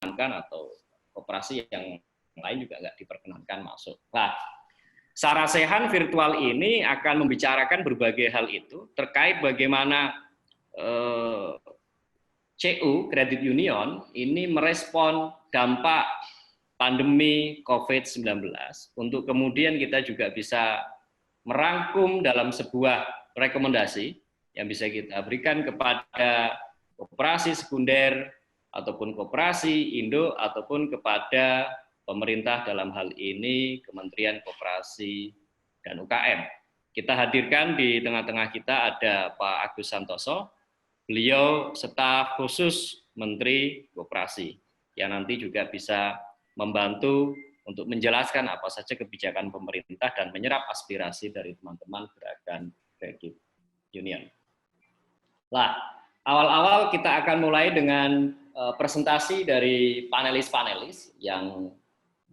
atau koperasi yang lain juga nggak diperkenankan masuk. Nah, Sarasehan virtual ini akan membicarakan berbagai hal itu terkait bagaimana CU, Credit Union, ini merespon dampak pandemi COVID-19 untuk kemudian kita juga bisa merangkum dalam sebuah rekomendasi yang bisa kita berikan kepada koperasi sekunder ataupun koperasi Indo ataupun kepada pemerintah dalam hal ini Kementerian Koperasi dan UKM. Kita hadirkan di tengah-tengah kita ada Pak Agus Santoso, beliau staf khusus Menteri Koperasi yang nanti juga bisa membantu untuk menjelaskan apa saja kebijakan pemerintah dan menyerap aspirasi dari teman-teman gerakan Credit Union. Nah, awal-awal kita akan mulai dengan presentasi dari panelis-panelis yang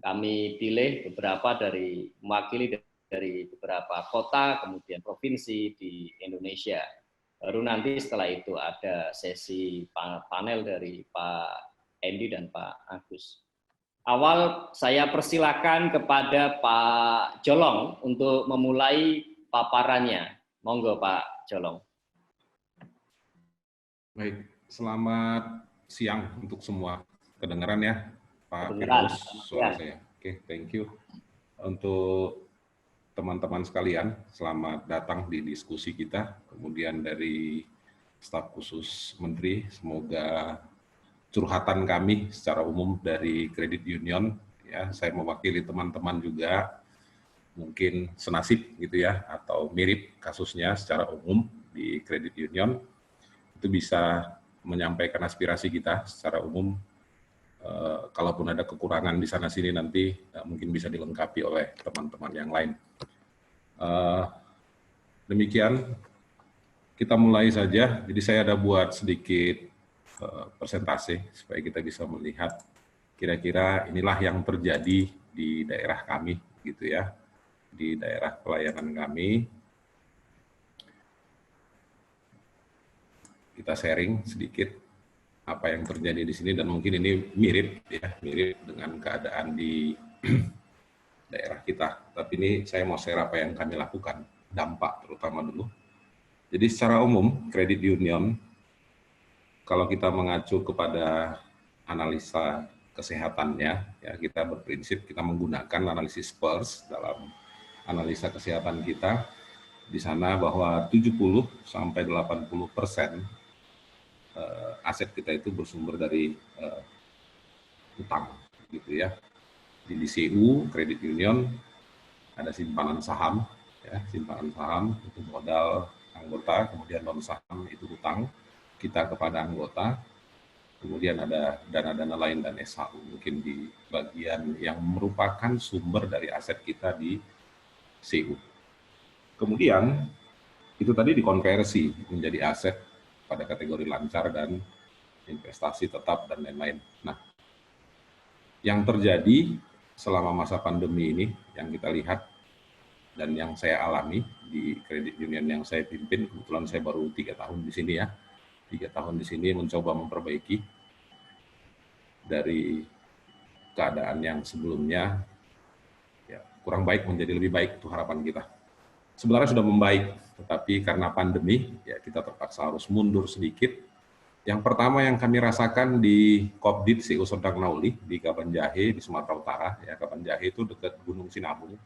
kami pilih beberapa dari mewakili dari beberapa kota, kemudian provinsi di Indonesia. Baru nanti setelah itu ada sesi panel dari Pak Endi dan Pak Agus. Awal saya persilakan kepada Pak Jolong untuk memulai paparannya. Monggo Pak Jolong. Baik, selamat siang untuk semua. Kedengaran ya Pak Firdaus suara saya. Oke, thank you. Untuk teman-teman sekalian, selamat datang di diskusi kita. Kemudian dari staf khusus Menteri, semoga curhatan kami secara umum dari Credit Union, ya, saya mewakili teman-teman juga mungkin senasib gitu ya, atau mirip kasusnya secara umum di Credit Union, itu bisa menyampaikan aspirasi kita secara umum. Kalaupun ada kekurangan di sana-sini nanti mungkin bisa dilengkapi oleh teman-teman yang lain. Demikian, kita mulai saja. Jadi saya ada buat sedikit presentasi supaya kita bisa melihat kira-kira inilah yang terjadi di daerah kami, gitu ya, di daerah pelayanan kami. Kita sharing sedikit apa yang terjadi di sini dan mungkin ini mirip ya, mirip dengan keadaan di daerah kita. Tapi ini saya mau share apa yang kami lakukan, dampak terutama dulu. Jadi secara umum Credit Union, kalau kita mengacu kepada analisa kesehatannya, ya kita berprinsip kita menggunakan analisis PERS dalam analisa kesehatan kita. Di sana bahwa 70-80% aset kita itu bersumber dari utang, gitu ya. Di DCU, Credit Union, ada simpanan saham, ya, simpanan saham itu modal anggota, kemudian non saham itu utang kita kepada anggota, kemudian ada dana-dana lain dan SHU mungkin di bagian yang merupakan sumber dari aset kita di CU. Kemudian itu tadi dikonversi menjadi aset pada kategori lancar dan investasi tetap dan lain-lain. Nah, yang terjadi selama masa pandemi ini yang kita lihat dan yang saya alami di Credit Union yang saya pimpin, kebetulan saya baru 3 tahun di sini ya, 3 tahun di sini mencoba memperbaiki dari keadaan yang sebelumnya ya, kurang baik menjadi lebih baik, itu harapan kita. Sebenarnya sudah membaik, tetapi karena pandemi ya kita terpaksa harus mundur sedikit. Yang pertama yang kami rasakan di Kopdit CU Serdang Nauli di Kabanjahe di Sumatera Utara, ya Kabanjahe itu dekat Gunung Sinabung.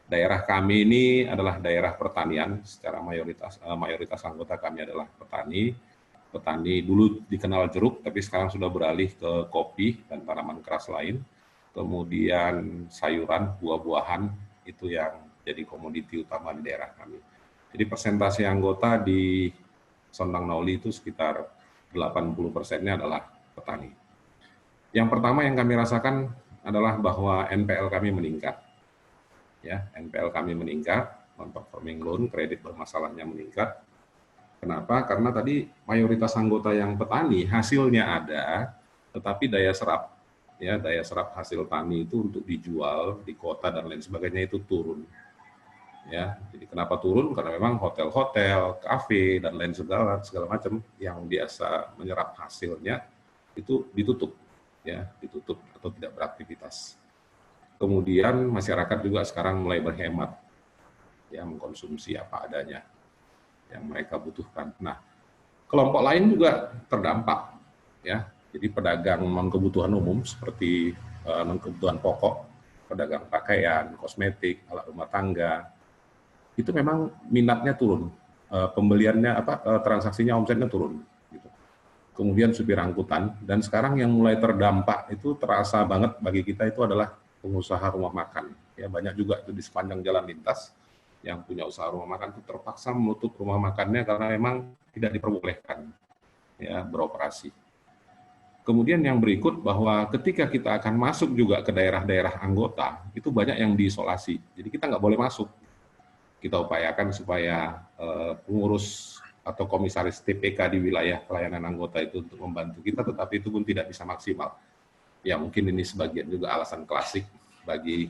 Daerah kami ini adalah daerah pertanian, secara mayoritas anggota kami adalah petani. Petani dulu dikenal jeruk, tapi sekarang sudah beralih ke kopi dan tanaman keras lain. Kemudian sayuran, buah-buahan itu yang jadi komoditi utama di daerah kami. Jadi persentase anggota di Serdang Nauli itu sekitar 80%-nya adalah petani. Yang pertama yang kami rasakan adalah bahwa NPL kami meningkat. Ya, NPL kami meningkat, non-performing loan, kredit bermasalahnya meningkat. Kenapa? Karena tadi mayoritas anggota yang petani hasilnya ada, tetapi daya serap hasil tani itu untuk dijual di kota dan lain sebagainya itu turun. Ya, jadi kenapa turun? Karena memang hotel-hotel, kafe dan lain segala macam yang biasa menyerap hasilnya itu ditutup. ya ditutup atau tidak beraktivitas. Kemudian masyarakat juga sekarang mulai berhemat, ya mengkonsumsi apa adanya yang mereka butuhkan. Nah, kelompok lain juga terdampak, ya. Jadi pedagang non kebutuhan umum seperti non kebutuhan pokok, pedagang pakaian, kosmetik, alat rumah tangga, itu memang minatnya turun, pembeliannya transaksinya, omsetnya turun. Gitu. Kemudian supir angkutan, dan sekarang yang mulai terdampak itu terasa banget bagi kita itu adalah pengusaha rumah makan. Ya, banyak juga itu di sepanjang jalan lintas yang punya usaha rumah makan itu terpaksa menutup rumah makannya karena memang tidak diperbolehkan ya beroperasi. Kemudian yang berikut bahwa ketika kita akan masuk juga ke daerah-daerah anggota, itu banyak yang diisolasi. Jadi kita nggak boleh masuk. Kita upayakan supaya pengurus atau komisaris TPK di wilayah pelayanan anggota itu untuk membantu kita, tetapi itu pun tidak bisa maksimal. Ya mungkin ini sebagian juga alasan klasik bagi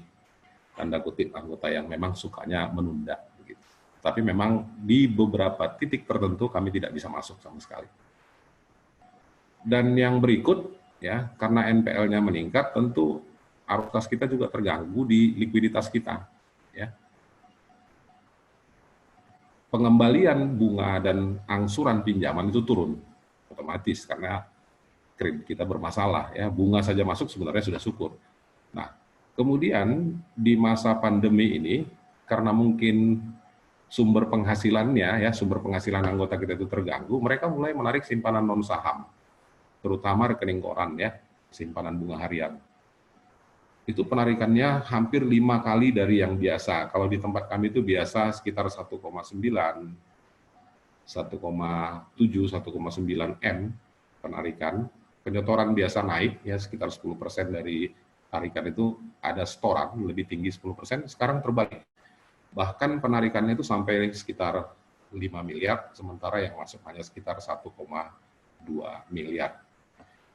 tanda kutip anggota yang memang sukanya menunda. Begitu. Tapi memang di beberapa titik tertentu kami tidak bisa masuk sama sekali. Dan yang berikut, ya karena NPL-nya meningkat, tentu arus kas kita juga terganggu di likuiditas kita. Ya. Pengembalian bunga dan angsuran pinjaman itu turun otomatis karena kredit kita bermasalah. Ya, bunga saja masuk sebenarnya sudah syukur. Nah, kemudian di masa pandemi ini, karena mungkin sumber penghasilannya, ya sumber penghasilan anggota kita itu terganggu, mereka mulai menarik simpanan non saham, terutama rekening koran, ya simpanan bunga harian. Itu penarikannya hampir 5 kali dari yang biasa. Kalau di tempat kami itu biasa sekitar 1,9, 1,7, 1,9 M penarikan. Penyetoran biasa naik, ya sekitar 10% dari tarikan itu ada setoran, lebih tinggi 10%, sekarang terbalik. Bahkan penarikannya itu sampai sekitar 5 miliar, sementara yang masuk hanya sekitar 1,2 miliar.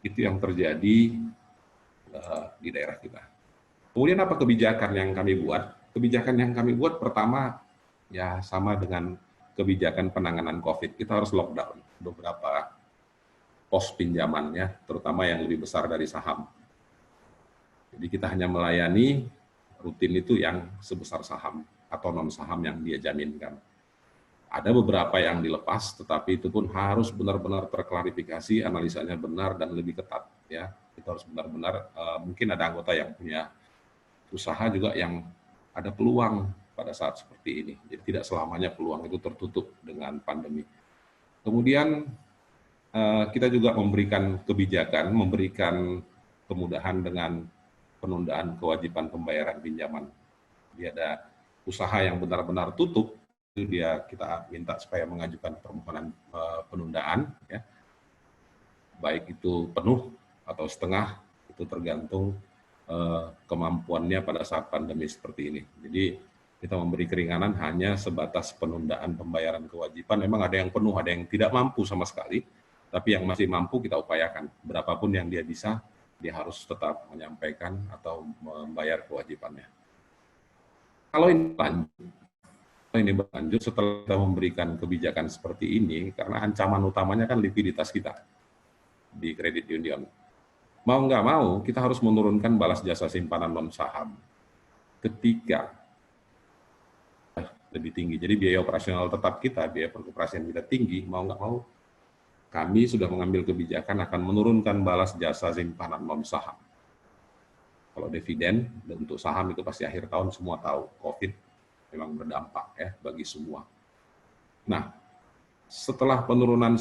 Itu yang terjadi di daerah kita. Kemudian apa kebijakan yang kami buat? Kebijakan yang kami buat pertama ya sama dengan kebijakan penanganan COVID. Kita harus lockdown beberapa pos pinjaman ya, terutama yang lebih besar dari saham. Jadi kita hanya melayani rutin itu yang sebesar saham atau non saham yang dia jaminkan. Ada beberapa yang dilepas, tetapi itu pun harus benar-benar terklarifikasi, analisanya benar dan lebih ketat. Ya, kita harus benar-benar. Mungkin ada anggota yang punya usaha juga yang ada peluang pada saat seperti ini. Jadi tidak selamanya peluang itu tertutup dengan pandemi. Kemudian kita juga memberikan kebijakan, memberikan kemudahan dengan penundaan kewajiban pembayaran pinjaman. Dia ada usaha yang benar-benar tutup, itu kita minta supaya mengajukan permohonan penundaan, ya. Baik itu penuh atau setengah, itu tergantung kemampuannya pada saat pandemi seperti ini. Jadi kita memberi keringanan hanya sebatas penundaan pembayaran kewajiban. Memang ada yang penuh, ada yang tidak mampu sama sekali, tapi yang masih mampu kita upayakan. Berapapun yang dia bisa, dia harus tetap menyampaikan atau membayar kewajibannya. Kalau ini berlanjut setelah kita memberikan kebijakan seperti ini, karena ancaman utamanya kan likuiditas kita di kredit union. Mau nggak mau, kita harus menurunkan balas jasa simpanan non saham ketika lebih tinggi. Jadi biaya operasional tetap kita, biaya pengoperasian kita tinggi, mau nggak mau, kami sudah mengambil kebijakan akan menurunkan balas jasa simpanan non saham. Kalau dividen untuk saham itu pasti akhir tahun semua tahu, COVID memang berdampak ya bagi semua. Nah, setelah penurunan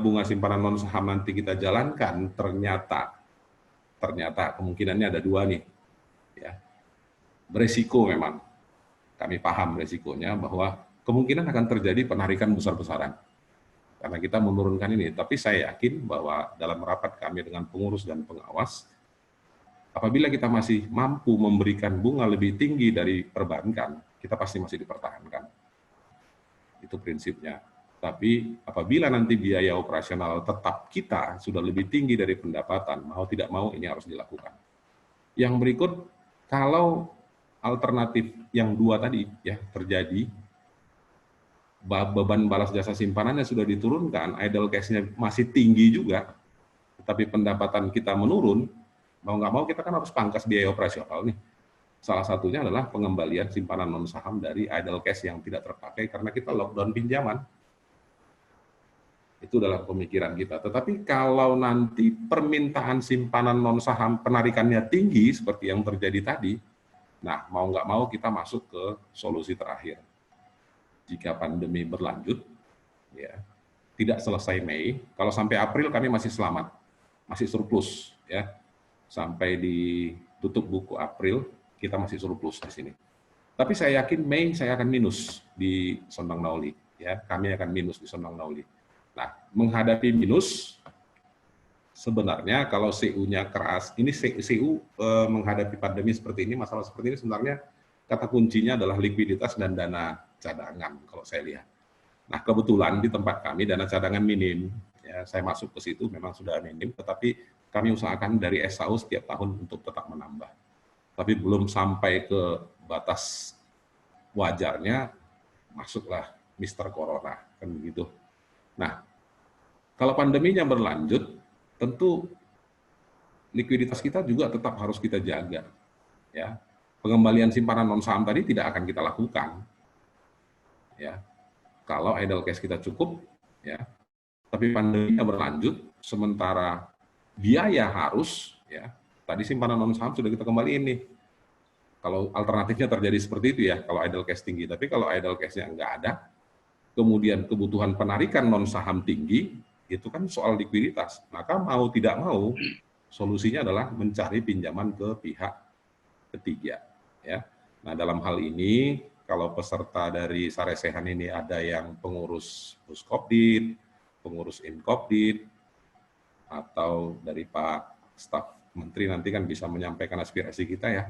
bunga simpanan non saham nanti kita jalankan, ternyata kemungkinannya ada dua nih, ya. Beresiko memang, kami paham resikonya bahwa kemungkinan akan terjadi penarikan besar-besaran karena kita menurunkan ini. Tapi saya yakin bahwa dalam rapat kami dengan pengurus dan pengawas, apabila kita masih mampu memberikan bunga lebih tinggi dari perbankan, kita pasti masih dipertahankan. Itu prinsipnya. Tapi apabila nanti biaya operasional tetap kita sudah lebih tinggi dari pendapatan, mau tidak mau ini harus dilakukan. Yang berikut, kalau alternatif yang dua tadi ya terjadi, beban balas jasa simpanannya sudah diturunkan, idle cash-nya masih tinggi juga, tetapi pendapatan kita menurun, mau nggak mau kita kan harus pangkas biaya operasional nih. Salah satunya adalah pengembalian simpanan non saham dari idle cash yang tidak terpakai karena kita lockdown pinjaman. Itu dalam pemikiran kita. Tetapi kalau nanti permintaan simpanan non saham penarikannya tinggi seperti yang terjadi tadi, nah mau nggak mau kita masuk ke solusi terakhir. Jika pandemi berlanjut, ya tidak selesai Mei, kalau sampai April kami masih selamat, masih surplus, ya sampai ditutup buku April kita masih surplus di sini. Tapi saya yakin Mei saya akan minus di Sondang Nauli, ya kami akan minus di Sondang Nauli. Nah, menghadapi minus sebenarnya kalau CU-nya keras, ini CU menghadapi pandemi seperti ini, masalah seperti ini sebenarnya kata kuncinya adalah likuiditas dan dana cadangan kalau saya lihat. Nah, kebetulan di tempat kami dana cadangan minim, ya saya masuk ke situ memang sudah minim, tetapi kami usahakan dari SAU setiap tahun untuk tetap menambah. Tapi belum sampai ke batas wajarnya, masuklah Mr. Corona, kan begitu. Nah, kalau pandeminya berlanjut, tentu likuiditas kita juga tetap harus kita jaga. Ya, pengembalian simpanan non saham tadi tidak akan kita lakukan. Ya, kalau idle cash kita cukup, ya, tapi pandeminya berlanjut, sementara biaya harus, ya, tadi simpanan non saham sudah kita kembaliin nih. Kalau alternatifnya terjadi seperti itu ya, kalau idle cash tinggi. Tapi kalau idle cash-nya nggak ada, kemudian kebutuhan penarikan non saham tinggi, itu kan soal likuiditas. Maka mau tidak mau, solusinya adalah mencari pinjaman ke pihak ketiga. Ya. Nah dalam hal ini, kalau peserta dari Saresehan ini ada yang pengurus Puskopdit, pengurus Inkopdit, atau dari Pak Staf Menteri nanti kan bisa menyampaikan aspirasi kita ya.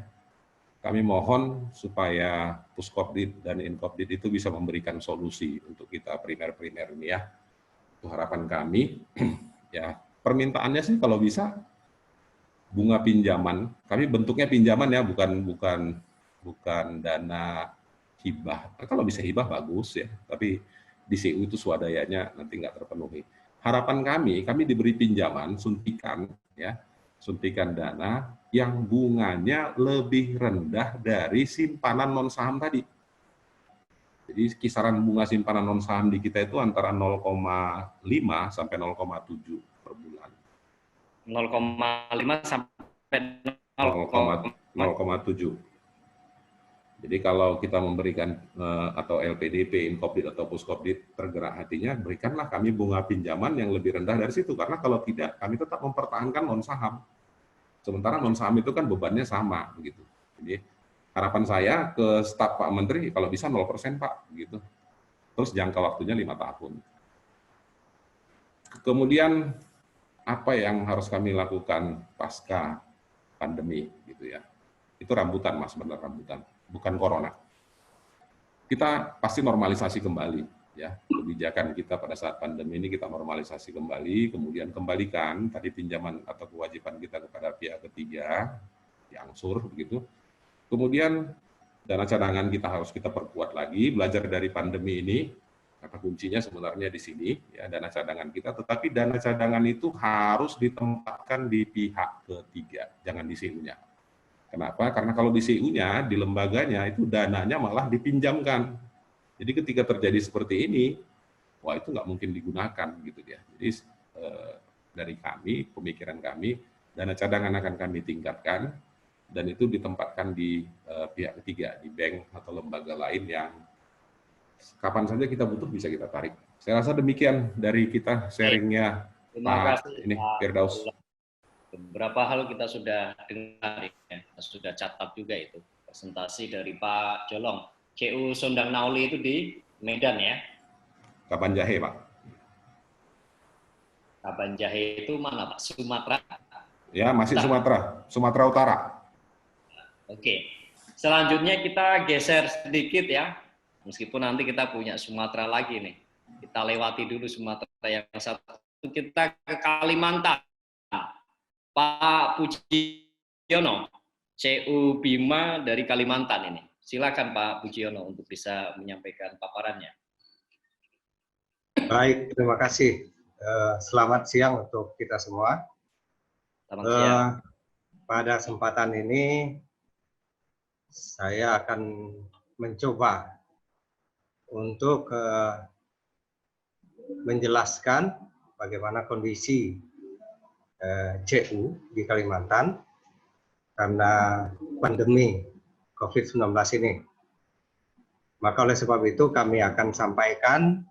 Kami mohon supaya Puskopdit dan Inkopdit itu bisa memberikan solusi untuk kita primer-primer ini ya. Itu harapan kami. Ya, permintaannya sih kalau bisa bunga pinjaman. Kami bentuknya pinjaman ya, bukan dana hibah. Kalau bisa hibah bagus ya, tapi di CU itu swadayanya nanti nggak terpenuhi. Harapan kami diberi pinjaman suntikan ya, suntikan dana yang bunganya lebih rendah dari simpanan non saham tadi. Jadi kisaran bunga simpanan non saham di kita itu antara 0,5 sampai 0,7 per bulan. 0,5 sampai 0,7. Jadi kalau kita memberikan atau LPDP, Inkopdit atau Puskopdit tergerak hatinya, berikanlah kami bunga pinjaman yang lebih rendah dari situ. Karena kalau tidak, kami tetap mempertahankan non saham. Sementara non saham itu kan bebannya sama, begitu. Jadi harapan saya ke staf Pak Menteri kalau bisa 0% Pak, begitu. Terus jangka waktunya 5 tahun. Kemudian apa yang harus kami lakukan pasca pandemi, gitu ya? Itu rambutan, Mas, benar rambutan, bukan corona. Kita pasti normalisasi kembali. Ya, kebijakan kita pada saat pandemi ini kita normalisasi kembali, kemudian kembalikan tadi pinjaman atau kewajiban kita kepada pihak ketiga, diangsur begitu. Kemudian dana cadangan kita harus kita perkuat lagi, belajar dari pandemi ini, kata kuncinya sebenarnya di sini, ya dana cadangan kita, tetapi dana cadangan itu harus ditempatkan di pihak ketiga, jangan di CU-nya. Kenapa? Karena kalau di CU-nya, di lembaganya itu dananya malah dipinjamkan. Jadi ketika terjadi seperti ini, wah itu nggak mungkin digunakan gitu ya. Jadi dari kami, pemikiran kami, dana cadangan akan kami tingkatkan dan itu ditempatkan di pihak ketiga, di bank atau lembaga lain yang kapan saja kita butuh bisa kita tarik. Saya rasa demikian dari kita sharingnya Pak ini Firdaus. Beberapa hal kita sudah dengar, ya, sudah catat juga itu presentasi dari Pak Jolong. CU Sondang Nauli itu di Medan ya? Kapan Jahe, Pak? Kapan Jahe itu mana, Pak? Sumatera? Ya, masih Sumatera. Sumatera Utara. Oke. Selanjutnya kita geser sedikit ya. Meskipun nanti kita punya Sumatera lagi nih. Kita lewati dulu Sumatera yang satu. Kita ke Kalimantan. Pak Pujiono, CU Bima dari Kalimantan ini. Silakan Pak Pujiono untuk bisa menyampaikan paparannya. Baik, terima kasih. Selamat siang untuk kita semua. Selamat siang. pada kesempatan ini saya akan mencoba untuk menjelaskan bagaimana kondisi CU di Kalimantan karena pandemi COVID-19 ini. Maka oleh sebab itu kami akan sampaikan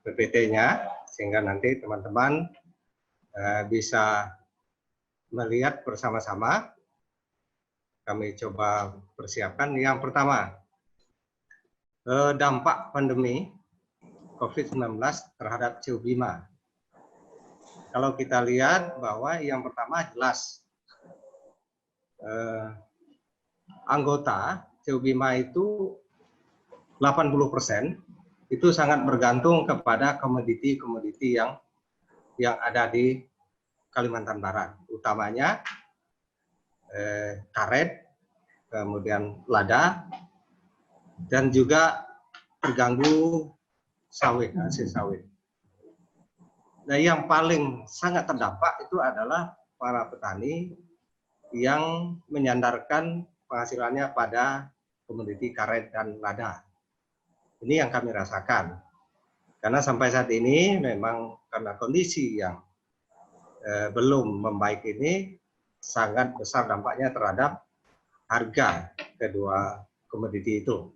PPT-nya sehingga nanti teman-teman bisa melihat bersama-sama. Kami coba persiapkan. Yang pertama, dampak pandemi COVID-19 terhadap CU Bima. Kalau kita lihat bahwa yang pertama jelas anggota CU Bima itu 80% itu sangat bergantung kepada komoditi-komoditi yang ada di Kalimantan Barat, utamanya karet, kemudian lada, dan juga terganggu sawit, hasil sawit. Nah, yang paling sangat terdampak itu adalah para petani yang menyandarkan penghasilannya pada komoditi karet dan lada. Ini yang kami rasakan. Karena sampai saat ini memang karena kondisi yang belum membaik ini sangat besar dampaknya terhadap harga kedua komoditi itu.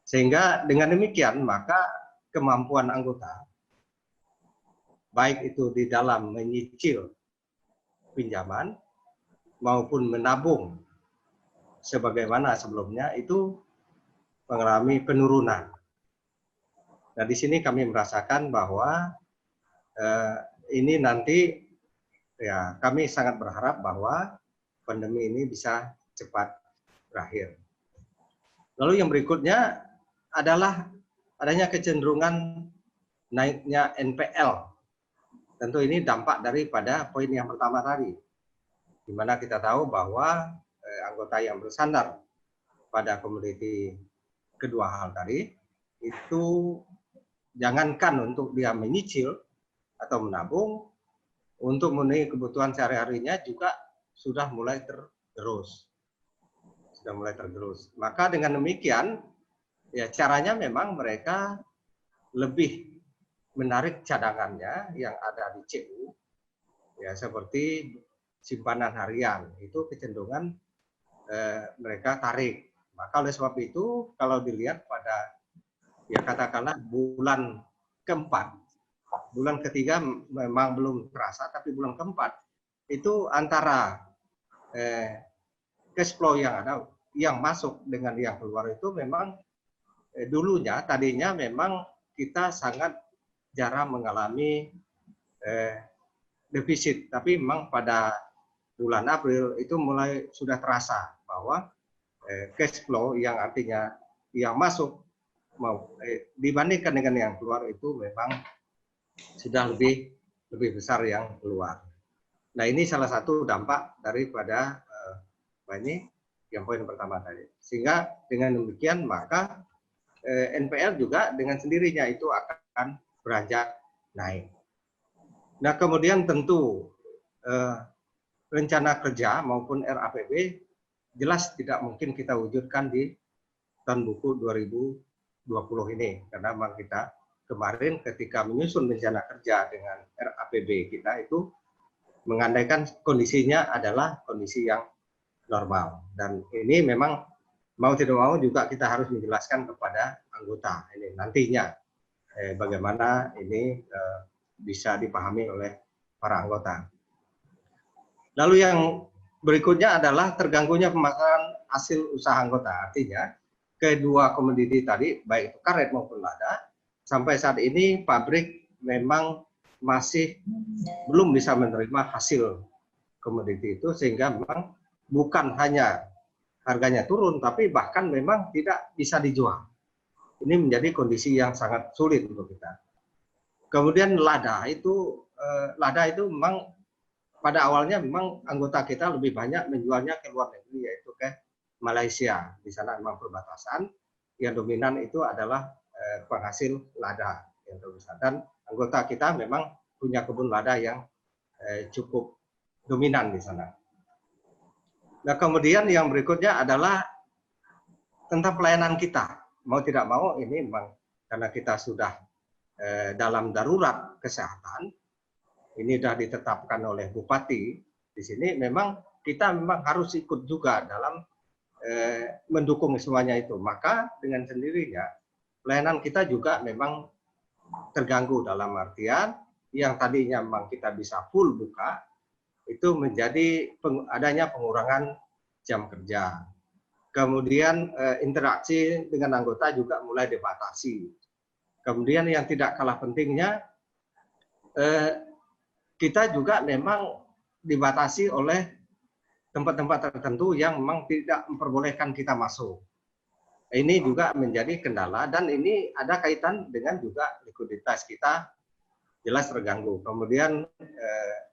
Sehingga dengan demikian maka kemampuan anggota baik itu di dalam menyicil pinjaman maupun menabung sebagaimana sebelumnya itu mengalami penurunan. Nah, di sini kami merasakan bahwa ini nanti ya kami sangat berharap bahwa pandemi ini bisa cepat berakhir. Lalu yang berikutnya adalah adanya kecenderungan naiknya NPL. Tentu ini dampak daripada poin yang pertama tadi, di mana kita tahu bahwa anggota yang bersandar pada komoditi kedua hal tadi itu jangankan untuk dia menyicil atau menabung, untuk memenuhi kebutuhan sehari-harinya juga sudah mulai tergerus. Maka dengan demikian, ya caranya memang mereka lebih menarik cadangannya yang ada di CU, ya seperti simpanan harian, itu kecenderungan mereka tarik. Maka oleh sebab itu, kalau dilihat pada, ya katakanlah bulan keempat, bulan ketiga memang belum terasa, tapi bulan keempat itu antara cash flow yang ada, yang masuk dengan yang keluar itu memang dulunya tadinya memang kita sangat jarang mengalami defisit, tapi memang pada bulan April itu mulai sudah terasa bahwa cash flow yang artinya yang masuk dibandingkan dengan yang keluar itu memang sudah lebih besar yang keluar. Nah, ini salah satu dampak daripada ini yang poin pertama tadi. Sehingga dengan demikian maka NPL juga dengan sendirinya itu akan beranjak naik. Nah, kemudian tentu rencana kerja maupun RAPB jelas tidak mungkin kita wujudkan di tahun buku 2020 ini, karena memang kita kemarin ketika menyusun rencana kerja dengan RAPB kita itu mengandaikan kondisinya adalah kondisi yang normal, dan ini memang mau tidak mau juga kita harus menjelaskan kepada anggota ini nantinya bagaimana ini bisa dipahami oleh para anggota. Lalu yang berikutnya adalah terganggunya pemasaran hasil usaha anggota, artinya kedua komoditi tadi baik itu karet maupun lada sampai saat ini pabrik memang masih belum bisa menerima hasil komoditi itu, sehingga memang bukan hanya harganya turun, tapi bahkan memang tidak bisa dijual. Ini menjadi kondisi yang sangat sulit untuk kita. Kemudian lada itu memang pada awalnya memang anggota kita lebih banyak menjualnya ke luar negeri, yaitu ke Malaysia. Di sana memang perbatasan, yang dominan itu adalah penghasil lada yang terbesar. Dan anggota kita memang punya kebun lada yang cukup dominan di sana. Nah, kemudian yang berikutnya adalah tentang pelayanan kita. Mau tidak mau ini memang karena kita sudah dalam darurat kesehatan, ini sudah ditetapkan oleh Bupati di sini, memang kita memang harus ikut juga dalam mendukung semuanya itu. Maka dengan sendirinya pelayanan kita juga memang terganggu dalam artian yang tadinya memang kita bisa full buka, itu menjadi adanya pengurangan jam kerja. Kemudian interaksi dengan anggota juga mulai dibatasi. Kemudian yang tidak kalah pentingnya, kita juga memang dibatasi oleh tempat-tempat tertentu yang memang tidak memperbolehkan kita masuk. Ini juga menjadi kendala dan ini ada kaitan dengan juga likuiditas kita jelas terganggu. Kemudian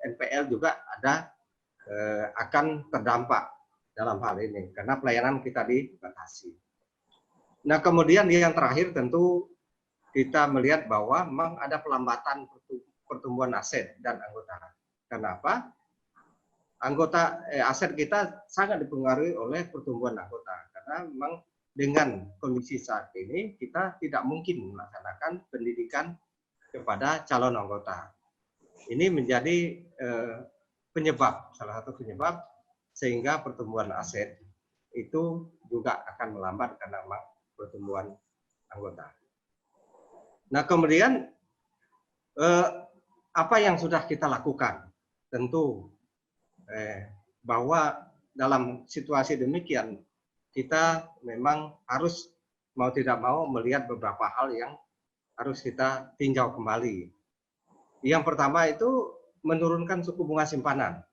NPL juga ada akan terdampak dalam hal ini karena pelayanan kita dibatasi. Nah, kemudian yang terakhir tentu kita melihat bahwa memang ada pelambatan pertumbuhan aset dan anggota. Kenapa? Aset kita sangat dipengaruhi oleh pertumbuhan anggota karena memang dengan kondisi saat ini kita tidak mungkin melaksanakan pendidikan kepada calon anggota. Ini menjadi penyebab, salah satu penyebab sehingga pertumbuhan aset itu juga akan melambat karena memang pertumbuhan anggota. Nah, kemudian apa yang sudah kita lakukan? Tentu bahwa dalam situasi demikian kita memang harus mau tidak mau melihat beberapa hal yang harus kita tinjau kembali. Yang pertama itu menurunkan suku bunga simpanan.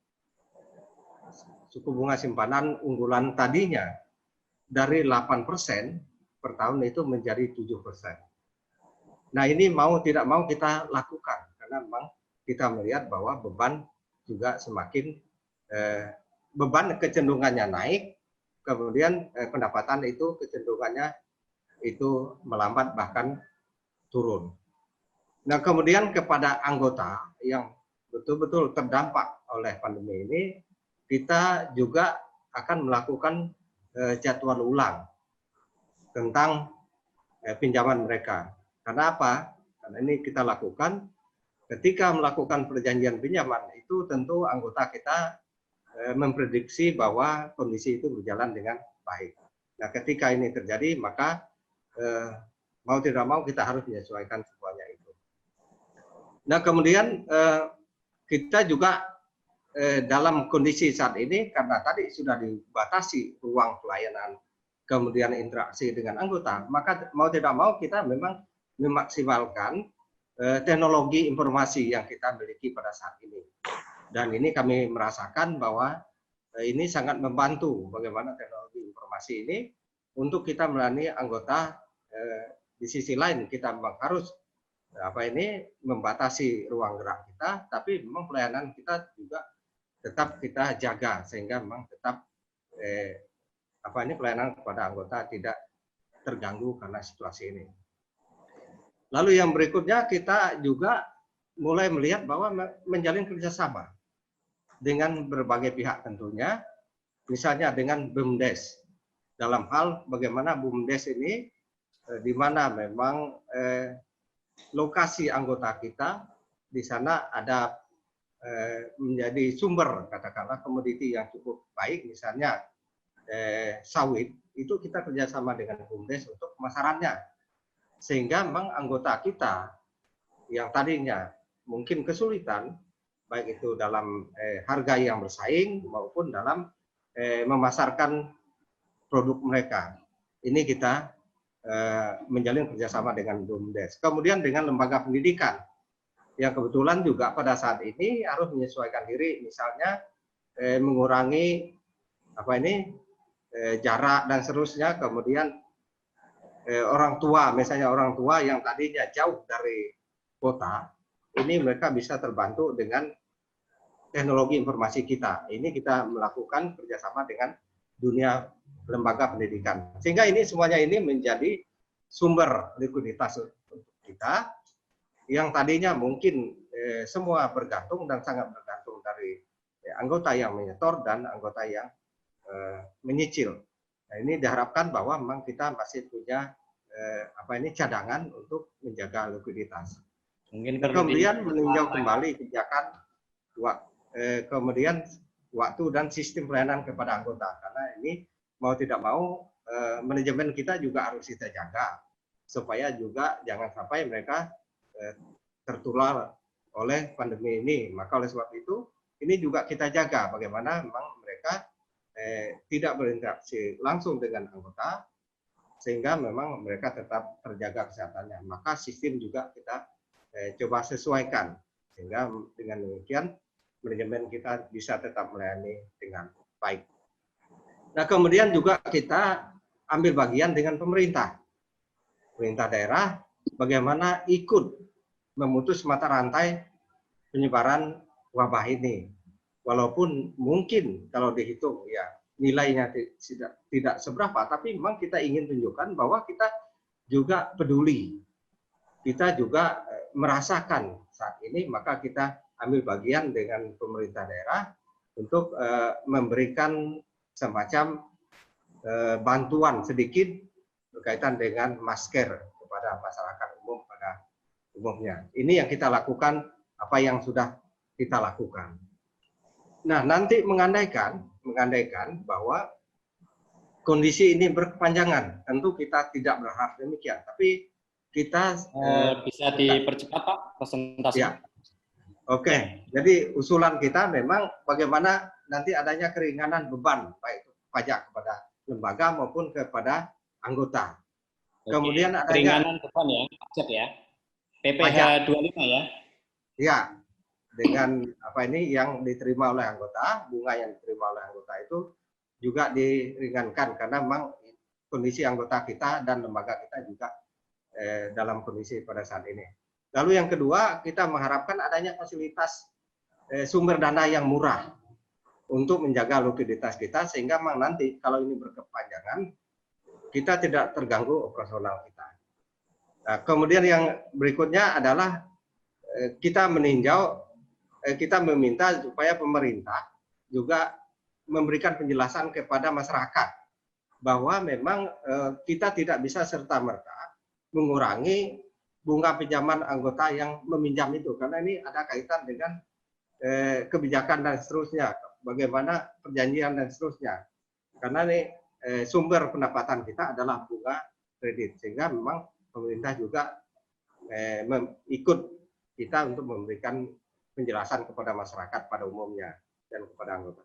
Suku bunga simpanan unggulan tadinya dari 8% per tahun itu menjadi 7%. Nah, ini mau tidak mau kita lakukan karena memang kita melihat bahwa beban juga semakin beban kecenderungannya naik, kemudian pendapatan itu kecenderungannya itu melambat bahkan turun. Nah, kemudian kepada anggota yang betul-betul terdampak oleh pandemi ini, kita juga akan melakukan jadwal ulang tentang pinjaman mereka. Karena apa? Karena ini kita lakukan ketika melakukan perjanjian pinjaman itu tentu anggota kita memprediksi bahwa kondisi itu berjalan dengan baik. Nah, ketika ini terjadi maka mau tidak mau kita harus menyesuaikan semuanya itu. Nah, kemudian kita juga dalam kondisi saat ini karena tadi sudah dibatasi ruang pelayanan, kemudian interaksi dengan anggota, maka mau tidak mau kita memang memaksimalkan teknologi informasi yang kita miliki pada saat ini. Dan ini kami merasakan bahwa ini sangat membantu bagaimana teknologi informasi ini untuk kita melayani anggota. Di sisi lain kita memang harus membatasi ruang gerak kita, tapi memang pelayanan kita juga tetap kita jaga sehingga memang tetap pelayanan kepada anggota tidak terganggu karena situasi ini. Lalu yang berikutnya kita juga mulai melihat bahwa menjalin kerjasama dengan berbagai pihak tentunya, misalnya dengan BUMDes dalam hal bagaimana BUMDes ini di mana memang lokasi anggota kita di sana ada menjadi sumber katakanlah komoditi yang cukup baik, misalnya sawit, itu kita kerjasama dengan BUMDes untuk pemasarannya. Sehingga memang anggota kita yang tadinya mungkin kesulitan, baik itu dalam harga yang bersaing maupun dalam memasarkan produk mereka. Ini kita menjalin kerjasama dengan BUMDes. Kemudian dengan lembaga pendidikan, yang kebetulan juga pada saat ini harus menyesuaikan diri, misalnya mengurangi jarak dan seterusnya. Kemudian orang tua, misalnya orang tua yang tadinya jauh dari kota, ini mereka bisa terbantu dengan teknologi informasi kita. Ini kita melakukan kerjasama dengan dunia lembaga pendidikan. Sehingga ini semuanya ini menjadi sumber likuiditas untuk kita, yang tadinya mungkin semua bergantung dan sangat bergantung dari anggota yang menyetor dan anggota yang menyicil. Nah, ini diharapkan bahwa memang kita masih punya cadangan untuk menjaga likuiditas. Mungkin Nah, kemudian meninjau kembali kebijakan kemudian waktu dan sistem pelayanan kepada anggota, karena ini mau tidak mau manajemen kita juga harus kita jaga supaya juga jangan sampai mereka tertular oleh pandemi ini. Maka oleh sebab itu ini juga kita jaga bagaimana memang mereka tidak berinteraksi langsung dengan anggota sehingga memang mereka tetap terjaga kesehatannya. Maka sistem juga kita coba sesuaikan sehingga dengan demikian manajemen kita bisa tetap melayani dengan baik. Nah, kemudian juga kita ambil bagian dengan pemerintah daerah, bagaimana ikut memutus mata rantai penyebaran wabah ini. Walaupun mungkin kalau dihitung ya nilainya tidak seberapa, tapi memang kita ingin tunjukkan bahwa kita juga peduli. Kita juga merasakan saat ini, maka kita ambil bagian dengan pemerintah daerah untuk memberikan semacam bantuan sedikit berkaitan dengan masker kepada masyarakat umum pada umumnya. Ini yang kita lakukan, apa yang sudah kita lakukan. Nah, nanti mengandaikan bahwa kondisi ini berkepanjangan, tentu kita tidak berharap demikian, tapi kita bisa dipercepat Pak presentasi. Ya. Oke, jadi usulan kita memang bagaimana nanti adanya keringanan beban baik pajak kepada lembaga maupun kepada anggota. Oke. Kemudian adanya keringanan beban ya, pajak ya. PPh 25 ya. Ya, dengan yang diterima oleh anggota, bunga yang diterima oleh anggota itu juga diringankan karena memang kondisi anggota kita dan lembaga kita juga dalam kondisi pada saat ini. Lalu yang kedua, kita mengharapkan adanya fasilitas sumber dana yang murah untuk menjaga likuiditas kita sehingga memang nanti kalau ini berkepanjangan kita tidak terganggu operasional kita. Nah, kemudian yang berikutnya adalah kita meminta supaya pemerintah juga memberikan penjelasan kepada masyarakat bahwa memang kita tidak bisa serta-merta mengurangi bunga pinjaman anggota yang meminjam itu, karena ini ada kaitan dengan kebijakan dan seterusnya, bagaimana perjanjian dan seterusnya. Karena ini sumber pendapatan kita adalah bunga kredit, sehingga memang pemerintah juga ikut kita untuk memberikan penjelasan kepada masyarakat pada umumnya dan kepada anggota.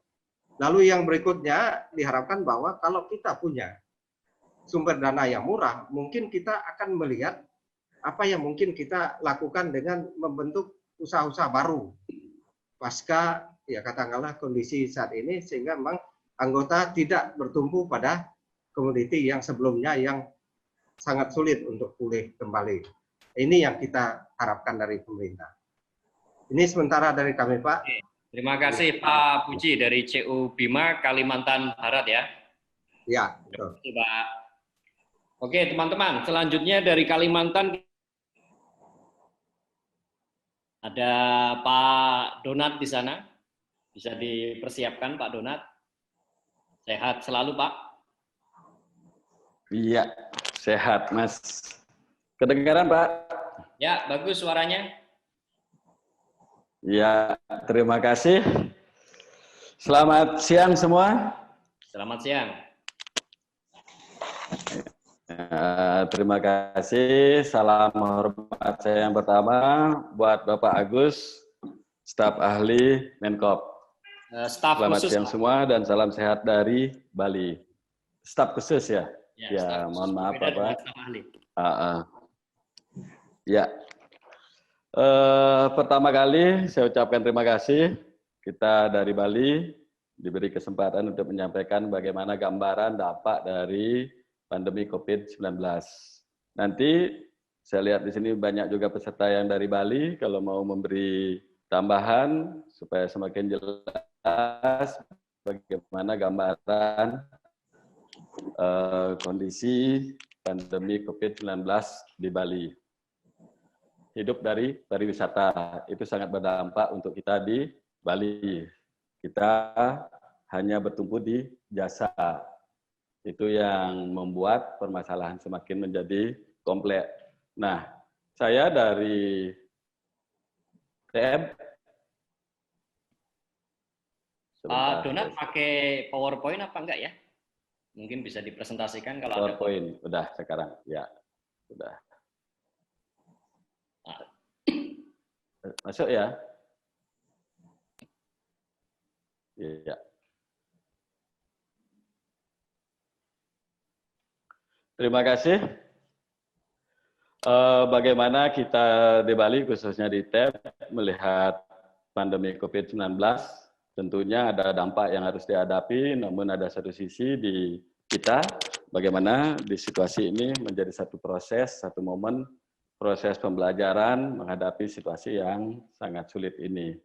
Lalu yang berikutnya diharapkan bahwa kalau kita punya sumber dana yang murah, mungkin kita akan melihat apa yang mungkin kita lakukan dengan membentuk usaha-usaha baru pasca ya katakanlah kondisi saat ini, sehingga memang anggota tidak bertumpu pada komoditi yang sebelumnya yang sangat sulit untuk pulih kembali. Ini yang kita harapkan dari pemerintah. Ini sementara dari kami, Pak. Terima kasih Pak Puji dari CU Bima Kalimantan Barat ya. Ya, betul. Pak. Oke, teman-teman, selanjutnya dari Kalimantan ada Pak Donat di sana. Bisa dipersiapkan Pak Donat. Sehat selalu, Pak. Iya, sehat, Mas. Kedengaran, Pak? Ya, bagus suaranya. Ya, terima kasih. Selamat siang semua. Selamat siang. Terima kasih. Salam hormat saya yang pertama buat Bapak Agus, staf ahli Menkop. Selamat siang semua dan salam sehat dari Bali. Staf khusus ya? Ya, mohon maaf Bapak. Ya. Pertama kali saya ucapkan terima kasih. Kita dari Bali diberi kesempatan untuk menyampaikan bagaimana gambaran dampak dari pandemi COVID-19. Nanti saya lihat di sini banyak juga peserta yang dari Bali, kalau mau memberi tambahan supaya semakin jelas bagaimana gambaran kondisi pandemi COVID-19 di Bali. Hidup dari pariwisata itu sangat berdampak untuk kita di Bali. Kita hanya bertumpu di jasa. Itu yang membuat permasalahan semakin menjadi kompleks. Nah, saya dari TEB. Donat pakai PowerPoint apa enggak ya? Mungkin bisa dipresentasikan kalau ada PowerPoint. Udah sekarang, ya. Udah. Masuk ya? Iya. Terima kasih. Bagaimana kita di Bali, khususnya di TEB, melihat pandemi COVID-19, tentunya ada dampak yang harus dihadapi, namun ada satu sisi di kita, bagaimana di situasi ini menjadi satu proses, satu momen, proses pembelajaran menghadapi situasi yang sangat sulit ini.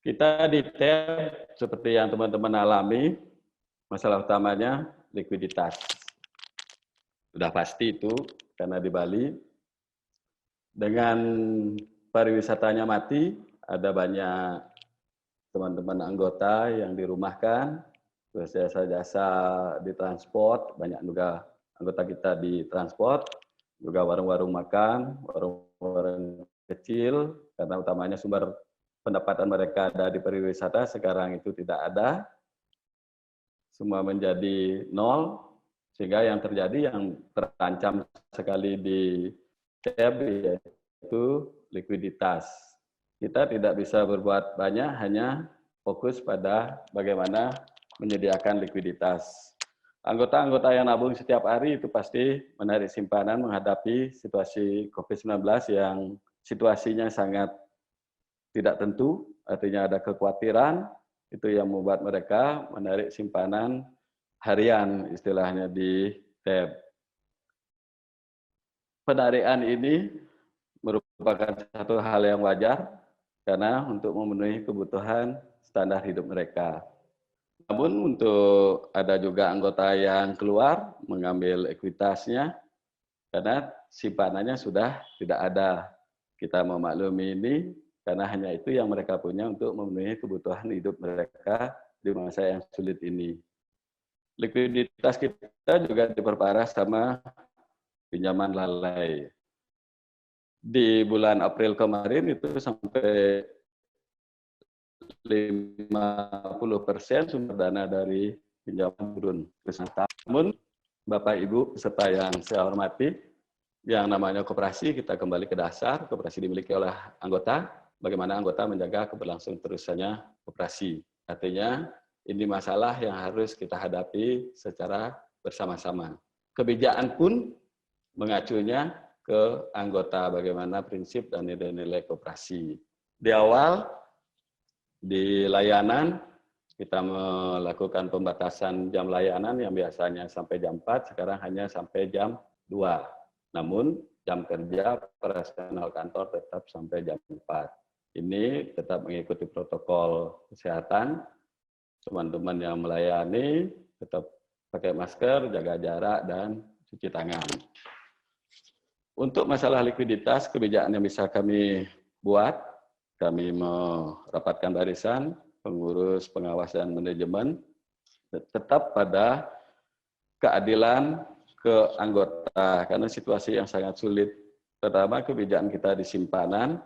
Kita di TEB, seperti yang teman-teman alami, masalah utamanya likuiditas. Sudah pasti itu, karena di Bali, dengan pariwisatanya mati, ada banyak teman-teman anggota yang dirumahkan, jasa-jasa di transport, banyak juga anggota kita di transport, juga warung-warung makan, warung-warung kecil, karena utamanya sumber pendapatan mereka ada di pariwisata, sekarang itu tidak ada, semua menjadi nol, sehingga yang terjadi, yang terancam sekali di TEB yaitu likuiditas. Kita tidak bisa berbuat banyak, hanya fokus pada bagaimana menyediakan likuiditas. Anggota-anggota yang nabung setiap hari itu pasti menarik simpanan menghadapi situasi COVID-19 yang situasinya sangat tidak tentu, artinya ada kekhawatiran, itu yang membuat mereka menarik simpanan harian, istilahnya di TEB. Penarikan ini merupakan satu hal yang wajar, karena untuk memenuhi kebutuhan standar hidup mereka. Namun untuk ada juga anggota yang keluar mengambil ekuitasnya, karena simpanannya sudah tidak ada. Kita memaklumi ini, karena hanya itu yang mereka punya untuk memenuhi kebutuhan hidup mereka di masa yang sulit ini. Likuiditas kita juga diperparah sama pinjaman lalai. Di bulan April kemarin itu sampai 50% sumber dana dari pinjaman turun. Namun Bapak Ibu peserta yang saya hormati, yang namanya koperasi, kita kembali ke dasar, koperasi dimiliki oleh anggota, bagaimana anggota menjaga keberlangsungan terusannya koperasi. Artinya ini masalah yang harus kita hadapi secara bersama-sama. Kebijakan pun mengacunya ke anggota, bagaimana prinsip dan nilai-nilai koperasi. Di awal, di layanan, kita melakukan pembatasan jam layanan yang biasanya sampai jam 4, sekarang hanya sampai jam 2. Namun, jam kerja operasional kantor tetap sampai jam 4. Ini tetap mengikuti protokol kesehatan. Teman-teman yang melayani tetap pakai masker, jaga jarak, dan cuci tangan. Untuk masalah likuiditas, kebijakan yang bisa kami buat, kami merapatkan barisan, pengurus, pengawas, dan manajemen, tetap pada keadilan ke anggota, karena situasi yang sangat sulit. Pertama, kebijakan kita di simpanan,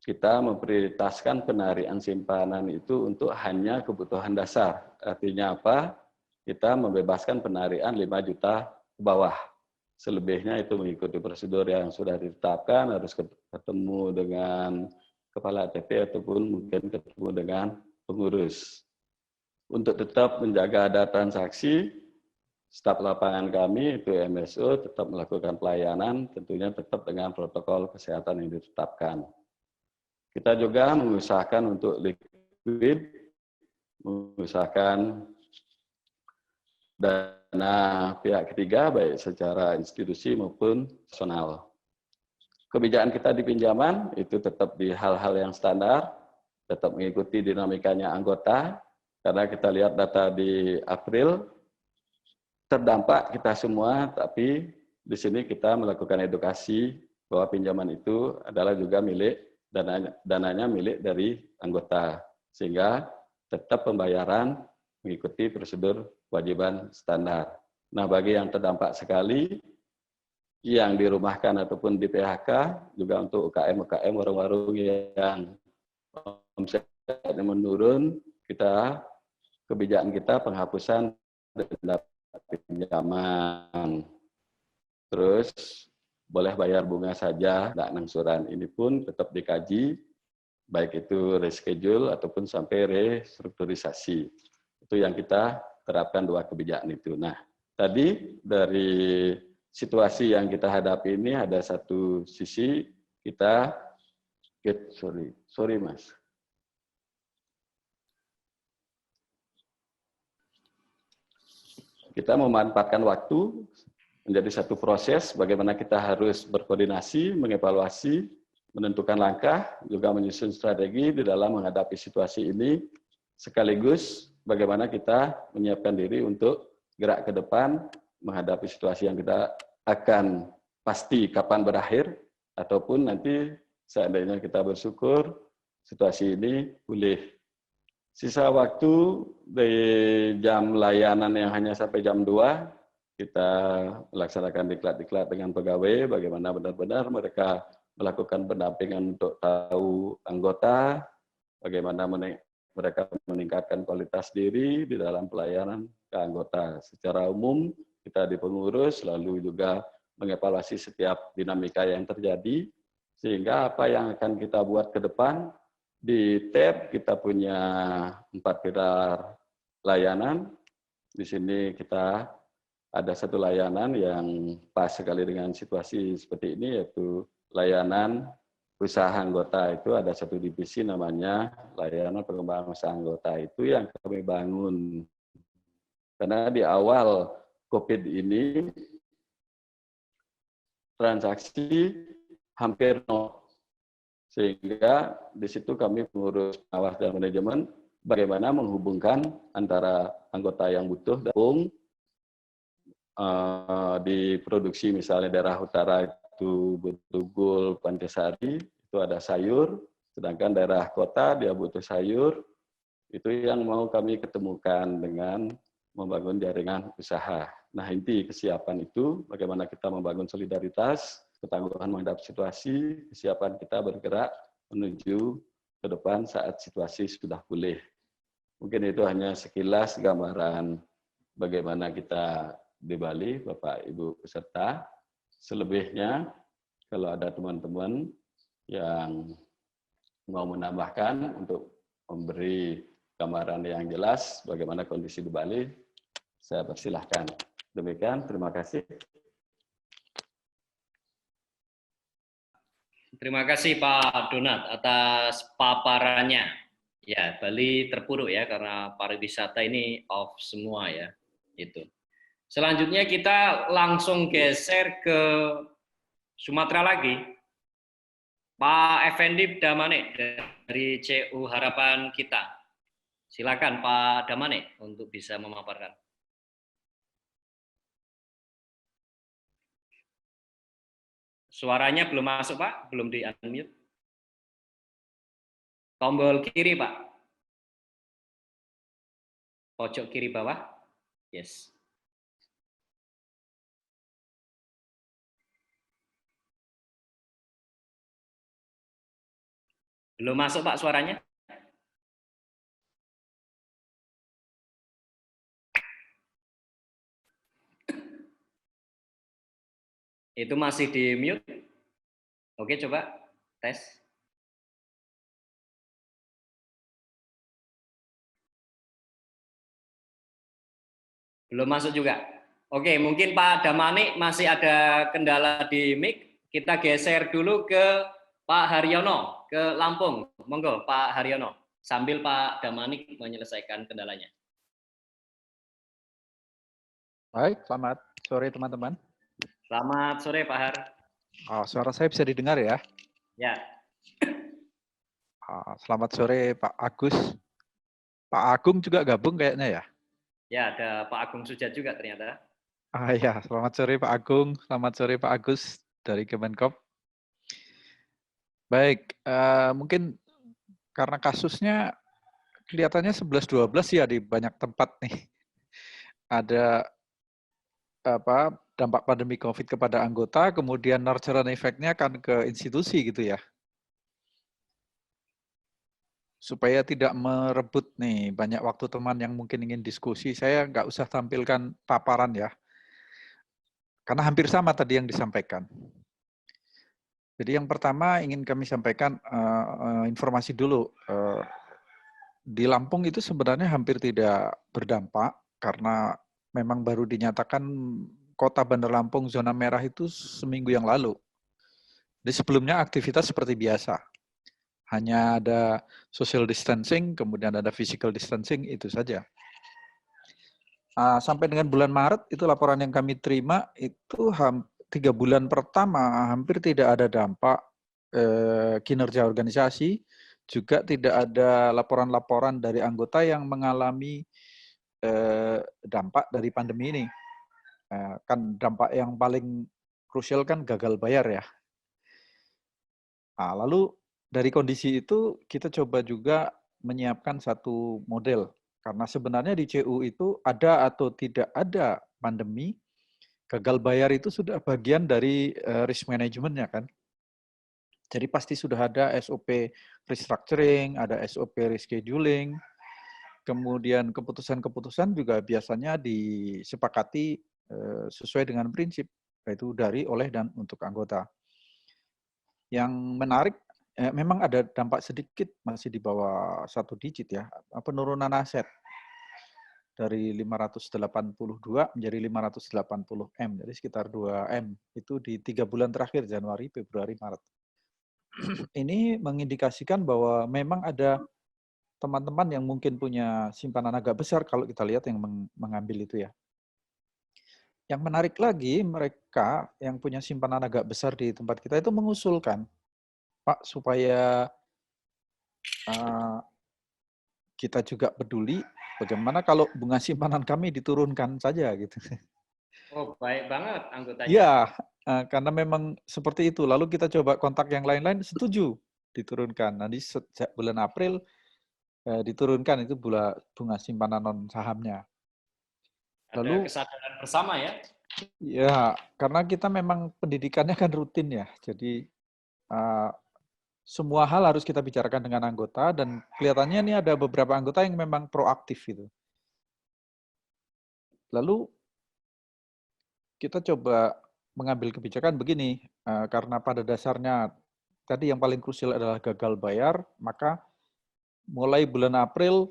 kita memprioritaskan penarikan simpanan itu untuk hanya kebutuhan dasar. Artinya apa? Kita membebaskan penarikan 5 juta ke bawah. Selebihnya itu mengikuti prosedur yang sudah ditetapkan, harus ketemu dengan kepala ATP ataupun mungkin ketemu dengan pengurus. Untuk tetap menjaga ada transaksi, staf lapangan kami, itu MSO, tetap melakukan pelayanan, tentunya tetap dengan protokol kesehatan yang ditetapkan. Kita juga mengusahakan untuk liquid, mengusahakan dana pihak ketiga, baik secara institusi maupun personal. Kebijakan kita di pinjaman, itu tetap di hal-hal yang standar, tetap mengikuti dinamikanya anggota, karena kita lihat data di April, terdampak kita semua, tapi di sini kita melakukan edukasi bahwa pinjaman itu adalah juga milik, dananya milik dari anggota. sehingga tetap pembayaran mengikuti prosedur kewajiban standar. Nah, bagi yang terdampak sekali, yang dirumahkan ataupun di PHK, juga untuk UKM-UKM, warung-warung yang omsetnya menurun, kebijakan kita penghapusan denda pinjaman. Terus boleh bayar bunga saja, tidak angsuran. Ini pun tetap dikaji, baik itu reschedule ataupun sampai restrukturisasi. Itu yang kita terapkan 2 kebijakan itu. Nah, tadi dari situasi yang kita hadapi ini ada satu sisi kita, sorry Mas. Kita memanfaatkan waktu menjadi satu proses bagaimana kita harus berkoordinasi, mengevaluasi, menentukan langkah, juga menyusun strategi di dalam menghadapi situasi ini, sekaligus bagaimana kita menyiapkan diri untuk gerak ke depan menghadapi situasi yang kita akan pasti kapan berakhir, ataupun nanti seandainya kita bersyukur situasi ini pulih. Sisa waktu di jam layanan yang hanya sampai jam 2, kita melaksanakan diklat-diklat dengan pegawai, bagaimana benar-benar mereka melakukan pendampingan untuk tahu anggota, bagaimana mereka meningkatkan kualitas diri di dalam pelayanan ke anggota. Secara umum, kita di pengurus lalu juga mengevaluasi setiap dinamika yang terjadi, sehingga apa yang akan kita buat ke depan. Di tab kita punya 4 pilar layanan. Di sini kita ada satu layanan yang pas sekali dengan situasi seperti ini, yaitu layanan usaha anggota. Itu ada satu divisi namanya layanan pengembangan usaha anggota, itu yang kami bangun. Karena di awal COVID ini transaksi hampir nol. Sehingga di situ kami pengurus pengawas dan manajemen bagaimana menghubungkan antara anggota yang butuh gabung di produksi, misalnya daerah utara itu butuh gul, Pancasari, itu ada sayur, sedangkan daerah kota dia butuh sayur, itu yang mau kami ketemukan dengan membangun jaringan usaha. Nah, inti kesiapan itu bagaimana kita membangun solidaritas, ketangguhan menghadapi situasi, kesiapan kita bergerak menuju ke depan saat situasi sudah pulih. Mungkin itu hanya sekilas gambaran bagaimana kita di Bali, Bapak Ibu peserta. Selebihnya, kalau ada teman-teman yang mau menambahkan untuk memberi gambaran yang jelas bagaimana kondisi di Bali, saya persilahkan. Demikian, terima kasih. Terima kasih Pak Donat atas paparannya. Ya, Bali terpuruk ya karena pariwisata ini off semua ya. Itu. Selanjutnya kita langsung geser ke Sumatera lagi. Pak Effendi Damane dari CU Harapan Kita. Silakan Pak Damane untuk bisa memaparkan. Suaranya belum masuk, Pak. Belum di-unmute. Tombol kiri, Pak. Pojok kiri bawah. Yes. Belum masuk, Pak, suaranya. Itu masih di mute. Oke, coba tes. Belum masuk juga. Oke, mungkin Pak Damani masih ada kendala di mic. Kita geser dulu ke Pak Haryono, ke Lampung. Monggo, Pak Haryono. Sambil Pak Damani menyelesaikan kendalanya. Baik, selamat sore teman-teman. Selamat sore Pak Har. Oh, suara saya bisa didengar ya? Ya. Selamat sore Pak Agus. Pak Agung juga gabung kayaknya ya? Ya, ada Pak Agung Sujat juga ternyata. Ya, selamat sore Pak Agung, selamat sore Pak Agus dari Kemenkop. Baik, mungkin karena kasusnya kelihatannya 11-12 ya di banyak tempat nih. Ada dampak pandemi COVID kepada anggota, kemudian nurture effect-nya akan ke institusi gitu ya. Supaya tidak merebut nih banyak waktu teman yang mungkin ingin diskusi, saya nggak usah tampilkan paparan ya. Karena hampir sama tadi yang disampaikan. Jadi yang pertama ingin kami sampaikan informasi dulu. Di Lampung itu sebenarnya hampir tidak berdampak karena memang baru dinyatakan Kota Bandar Lampung zona merah itu seminggu yang lalu. Jadi sebelumnya aktivitas seperti biasa. Hanya ada social distancing, kemudian ada physical distancing, itu saja. Sampai dengan bulan Maret, itu laporan yang kami terima, itu 3 bulan pertama hampir tidak ada dampak kinerja organisasi, juga tidak ada laporan-laporan dari anggota yang mengalami dampak dari pandemi ini. Kan dampak yang paling krusial kan gagal bayar ya. Lalu dari kondisi itu kita coba juga menyiapkan satu model. Karena sebenarnya di CU itu ada atau tidak ada pandemi, gagal bayar itu sudah bagian dari risk management-nya kan. Jadi pasti sudah ada SOP restructuring, ada SOP rescheduling, kemudian keputusan-keputusan juga biasanya disepakati sesuai dengan prinsip, yaitu dari, oleh, dan untuk anggota. Yang menarik, memang ada dampak sedikit, masih di bawah 1 digit ya, penurunan aset dari 582 menjadi 580 M, jadi sekitar 2 M, itu di 3 bulan terakhir, Januari, Februari, Maret. Ini mengindikasikan bahwa memang ada teman-teman yang mungkin punya simpanan agak besar, kalau kita lihat yang mengambil itu ya. Yang menarik lagi, mereka yang punya simpanan agak besar di tempat kita itu mengusulkan, Pak, supaya kita juga peduli, bagaimana kalau bunga simpanan kami diturunkan saja gitu. Oh, baik banget anggotanya. Iya, karena memang seperti itu. Lalu kita coba kontak yang lain-lain, setuju diturunkan. Nanti sejak bulan April diturunkan itu bunga simpanan non sahamnya. Ada kesadaran bersama ya? Ya, karena kita memang pendidikannya kan rutin ya. Jadi semua hal harus kita bicarakan dengan anggota, dan kelihatannya ini ada beberapa anggota yang memang proaktif gitu. Lalu kita coba mengambil kebijakan begini, karena pada dasarnya tadi yang paling krusial adalah gagal bayar, maka mulai bulan April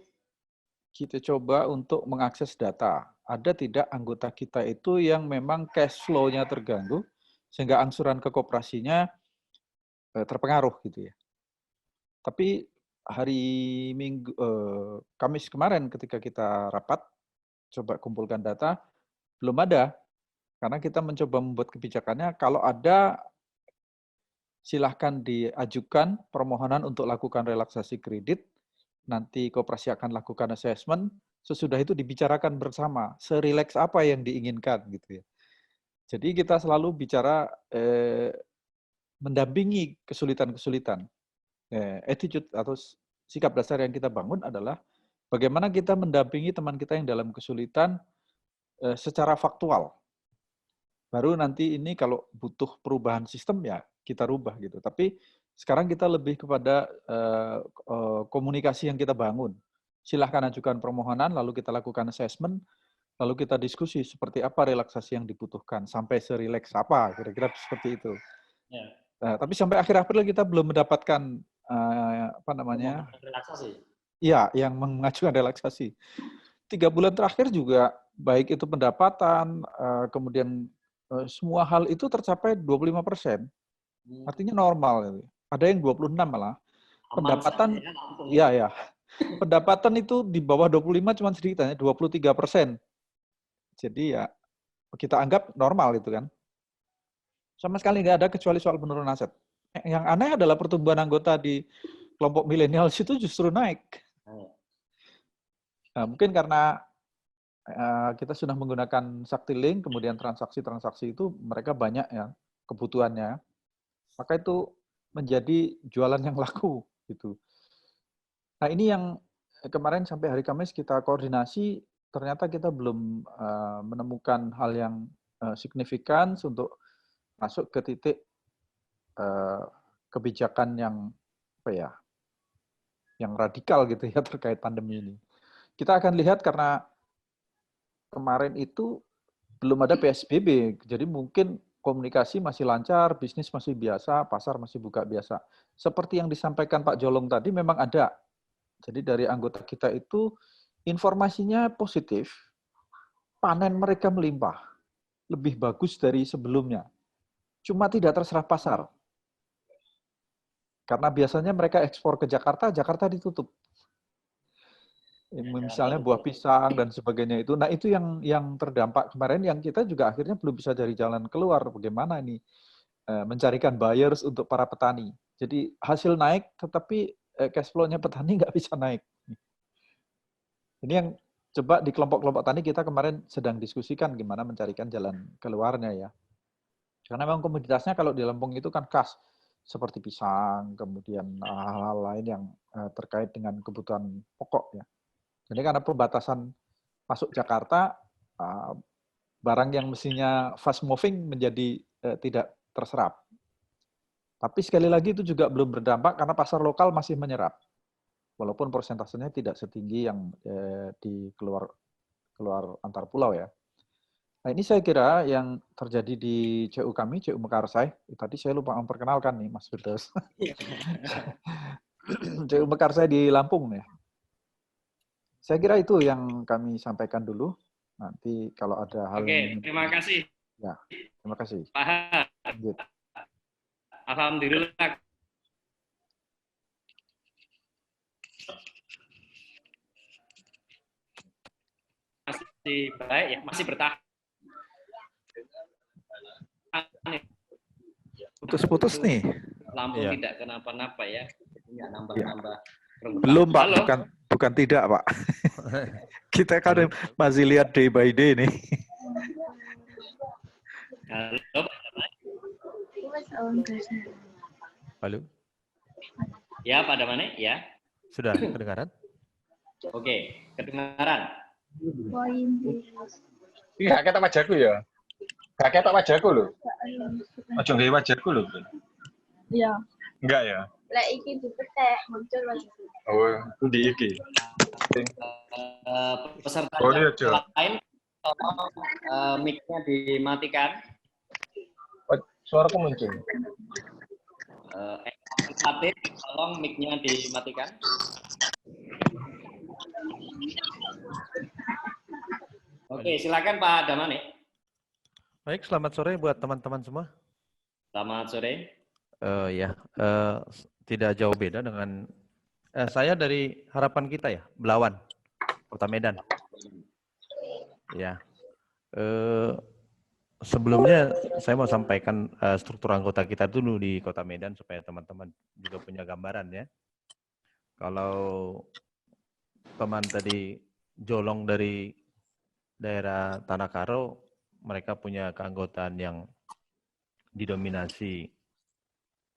kita coba untuk mengakses data. Ada tidak anggota kita itu yang memang cash flow-nya terganggu, sehingga angsuran ke koperasinya terpengaruh gitu ya. Tapi hari Kamis kemarin ketika kita rapat, coba kumpulkan data, belum ada. Karena kita mencoba membuat kebijakannya, kalau ada silahkan diajukan permohonan untuk lakukan relaksasi kredit, nanti koperasi akan lakukan assessment, sesudah itu dibicarakan bersama, serileks apa yang diinginkan gitu ya. Jadi kita selalu bicara mendampingi kesulitan-kesulitan. Attitude atau sikap dasar yang kita bangun adalah bagaimana kita mendampingi teman kita yang dalam kesulitan secara faktual. Baru nanti ini kalau butuh perubahan sistem ya kita rubah gitu. Tapi sekarang kita lebih kepada komunikasi yang kita bangun. Silahkan ajukan permohonan, lalu kita lakukan assessment, lalu kita diskusi seperti apa relaksasi yang dibutuhkan, sampai serileks apa, kira-kira seperti itu. Ya. Tapi sampai akhir April kita belum mendapatkan relaksasi. Iya, yang mengajukan relaksasi. 3 bulan terakhir juga baik itu pendapatan, kemudian semua hal itu tercapai 25%. Artinya normal. Ada yang 26 malah. Pendapatan, ya. Pendapatan itu di bawah 25 cuma sedikit, 23%. Jadi ya kita anggap normal itu kan. Sama sekali nggak ada kecuali soal penurunan aset. Yang aneh adalah pertumbuhan anggota di kelompok milenial itu justru naik. Nah, mungkin karena kita sudah menggunakan Sakti-Link, kemudian transaksi-transaksi itu mereka banyak ya kebutuhannya, maka itu menjadi jualan yang laku gitu. Nah ini yang kemarin sampai hari Kamis kita koordinasi, ternyata kita belum menemukan hal yang signifikan untuk masuk ke titik kebijakan yang apa ya, yang radikal gitu ya terkait pandemi ini. Kita akan lihat karena kemarin itu belum ada PSBB, jadi mungkin komunikasi masih lancar, bisnis masih biasa, pasar masih buka biasa. Seperti yang disampaikan Pak Jolong tadi memang ada. Jadi dari anggota kita itu informasinya positif, panen mereka melimpah, lebih bagus dari sebelumnya. Cuma tidak terserap pasar. Karena biasanya mereka ekspor ke Jakarta, Jakarta ditutup. Misalnya buah pisang dan sebagainya itu. Nah itu yang terdampak kemarin, yang kita juga akhirnya belum bisa cari jalan keluar. Bagaimana ini mencarikan buyers untuk para petani. Jadi hasil naik, tetapi cash flow-nya petani nggak bisa naik. Ini yang coba di kelompok-kelompok tani kita kemarin sedang diskusikan gimana mencarikan jalan keluarnya ya. Karena memang komoditasnya kalau di Lampung itu kan khas, seperti pisang, kemudian hal-hal lain yang terkait dengan kebutuhan pokok ya. Jadi karena pembatasan masuk Jakarta, barang yang mestinya fast moving menjadi tidak terserap. Tapi sekali lagi itu juga belum berdampak karena pasar lokal masih menyerap. Walaupun persentasenya tidak setinggi yang di keluar antar pulau ya. Nah ini saya kira yang terjadi di CU kami, CU Mekarsai. Tadi saya lupa memperkenalkan nih Mas Firdaus. CU Mekarsai di Lampung ya. Saya kira itu yang kami sampaikan dulu. Nanti kalau ada hal Oke, terima kasih. Ya, terima kasih. Pak. Alhamdulillah. Masih baik ya, masih bertahan. Putus-putus nih. Lampung tidak kenapa-napa ya. Tidak nambah-nambah. Belum Pak, bukan tidak Pak. Kita kan masih lihat day by day nih. Halo. Halo. Ya, Pak Damane, ya. Sudah kedengaran? Oke, kedengaran. Iya, ketok wajahku ya. Gak ketok wajahku lho. Aja nggawe wajahku lho. Iya. Enggak ya? Lek iki dipetek muncul wajahku. Oh, ndi iki? Peserta lain mic-nya dimatikan. Suaraku muncul. Aktif, tolong mic-nya dimatikan. Oke, silakan Pak Damane. Baik, selamat sore buat teman-teman semua. Selamat sore. Tidak jauh beda dengan saya dari Harapan Kita ya, Belawan, Kota Medan. Ya, sebelumnya saya mau sampaikan struktur anggota kita dulu di Kota Medan supaya teman-teman juga punya gambaran ya. Kalau teman tadi Jolong dari daerah Tanah Karo, mereka punya keanggotaan yang didominasi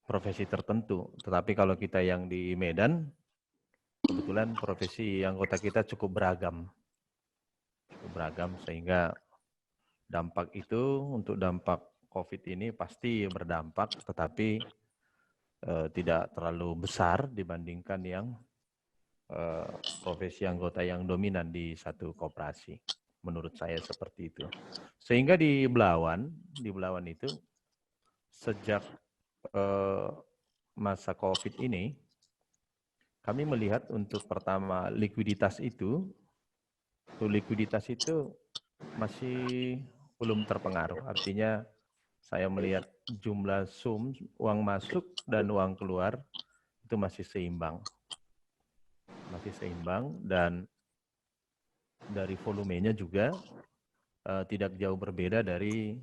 profesi tertentu. Tetapi kalau kita yang di Medan, kebetulan profesi anggota kita cukup beragam. Sehingga dampak itu untuk dampak COVID ini pasti berdampak, tetapi tidak terlalu besar dibandingkan yang profesi anggota yang dominan di satu koperasi. Menurut saya seperti itu. Sehingga di Belawan itu sejak masa COVID ini, kami melihat untuk pertama likuiditas itu masih belum terpengaruh. Artinya saya melihat jumlah sum, uang masuk dan uang keluar itu masih seimbang. Dan dari volumenya juga tidak jauh berbeda dari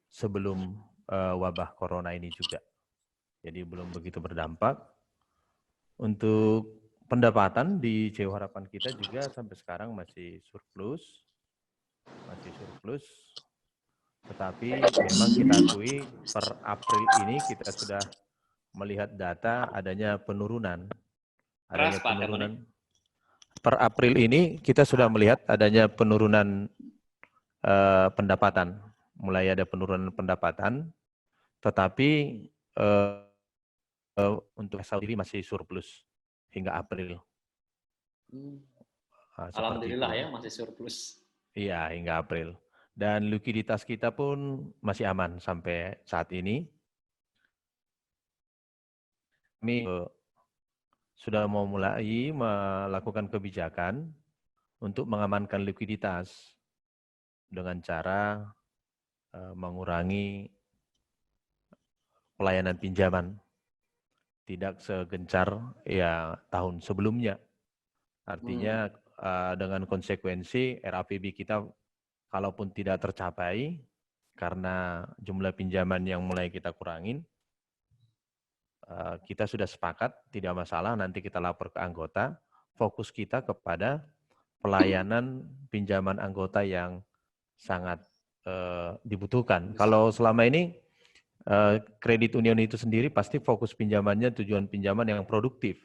sebelum wabah corona ini juga. Jadi belum begitu berdampak. Untuk pendapatan di CU Harapan Kita juga sampai sekarang masih surplus. Tetapi memang kita akui per April ini kita sudah melihat data adanya penurunan. per April ini kita sudah melihat adanya penurunan pendapatan, mulai ada penurunan pendapatan, tetapi untuk sendiri masih surplus hingga April. Alhamdulillah ya masih surplus. Iya, hingga April. Dan likuiditas kita pun masih aman sampai saat ini. Kami sudah mau mulai melakukan kebijakan untuk mengamankan likuiditas dengan cara mengurangi pelayanan pinjaman. Tidak segencar ya tahun sebelumnya. Artinya dengan konsekuensi RAPB kita kalaupun tidak tercapai karena jumlah pinjaman yang mulai kita kurangin, kita sudah sepakat tidak masalah nanti kita lapor ke anggota, fokus kita kepada pelayanan pinjaman anggota yang sangat dibutuhkan. Kalau selama ini kredit union itu sendiri pasti fokus pinjamannya tujuan pinjaman yang produktif.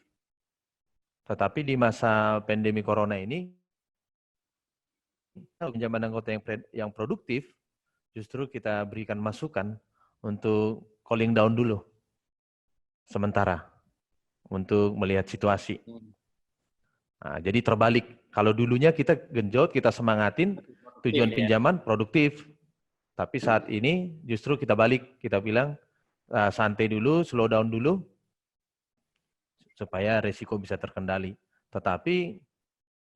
Tetapi di masa pandemi corona ini, pinjaman anggota yang produktif, justru kita berikan masukan untuk calling down dulu, sementara, untuk melihat situasi. Nah, jadi terbalik, kalau dulunya kita genjot, kita semangatin, tujuan pinjaman produktif. Tapi saat ini justru kita balik, kita bilang santai dulu, slow down dulu, supaya risiko bisa terkendali. Tetapi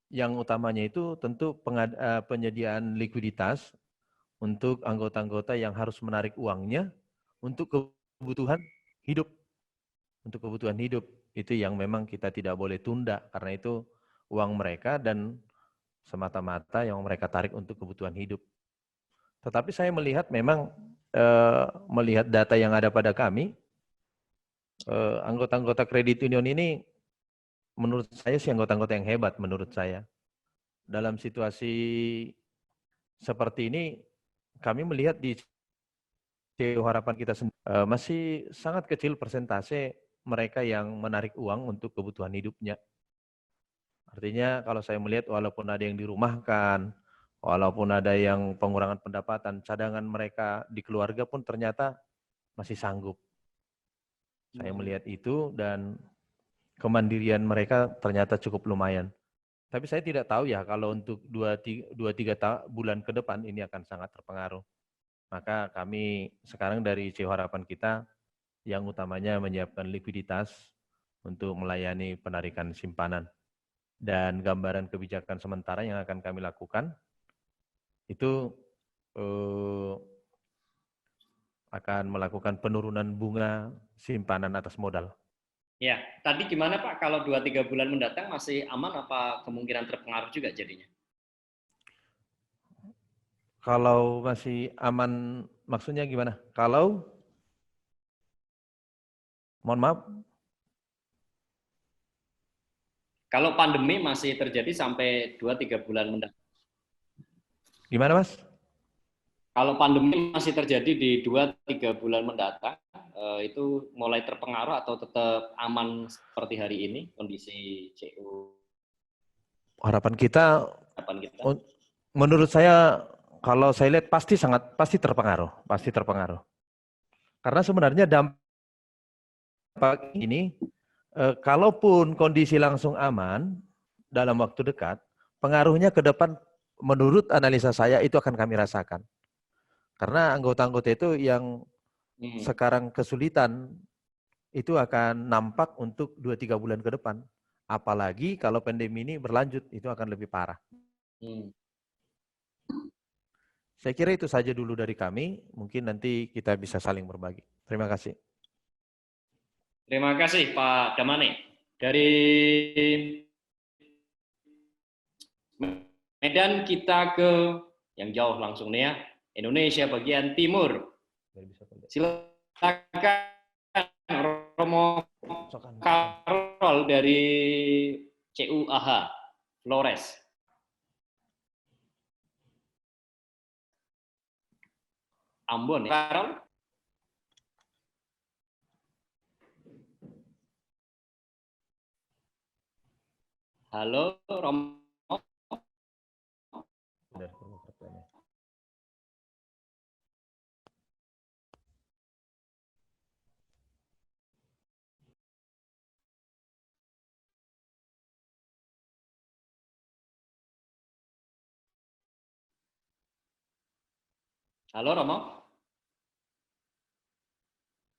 yang utamanya itu tentu penyediaan likuiditas untuk anggota-anggota yang harus menarik uangnya untuk kebutuhan hidup. Untuk kebutuhan hidup, itu yang memang kita tidak boleh tunda, karena itu uang mereka dan semata-mata yang mereka tarik untuk kebutuhan hidup. Tetapi saya melihat memang, melihat data yang ada pada kami, anggota-anggota kredit union ini, menurut saya sih anggota-anggota yang hebat menurut saya. Dalam situasi seperti ini, kami melihat di CEO harapan kita sendiri, masih sangat kecil persentase mereka yang menarik uang untuk kebutuhan hidupnya. Artinya kalau saya melihat walaupun ada yang dirumahkan, walaupun ada yang pengurangan pendapatan, cadangan mereka di keluarga pun ternyata masih sanggup. Saya melihat itu dan kemandirian mereka ternyata cukup lumayan. Tapi saya tidak tahu ya kalau untuk 2-3 bulan ke depan ini akan sangat terpengaruh. Maka kami sekarang dari CEO Harapan kita yang utamanya menyiapkan likuiditas untuk melayani penarikan simpanan. Dan gambaran kebijakan sementara yang akan kami lakukan itu akan melakukan penurunan bunga simpanan atas modal. Ya, tadi gimana Pak, kalau 2-3 bulan mendatang masih aman apa kemungkinan terpengaruh juga jadinya? Kalau masih aman, maksudnya gimana? Kalau, mohon maaf? Kalau pandemi masih terjadi sampai 2-3 bulan mendatang. Gimana Mas? Kalau pandemi masih terjadi di 2-3 bulan mendatang, itu mulai terpengaruh atau tetap aman seperti hari ini kondisi CU? Harapan kita, menurut saya, kalau saya lihat pasti terpengaruh. Karena sebenarnya dampak ini, kalaupun kondisi langsung aman dalam waktu dekat, pengaruhnya ke depan menurut analisa saya itu akan kami rasakan. Karena anggota-anggota itu yang sekarang kesulitan, itu akan nampak untuk 2-3 bulan ke depan. Apalagi kalau pandemi ini berlanjut, itu akan lebih parah. Saya kira itu saja dulu dari kami, mungkin nanti kita bisa saling berbagi. Terima kasih. Terima kasih Pak Damani. Dari Medan kita ke yang jauh langsung nih ya, Indonesia bagian timur. Silakan Romo Karol dari CUAH Flores. Ambon, Karol. Halo, Romo. Halo, Romo.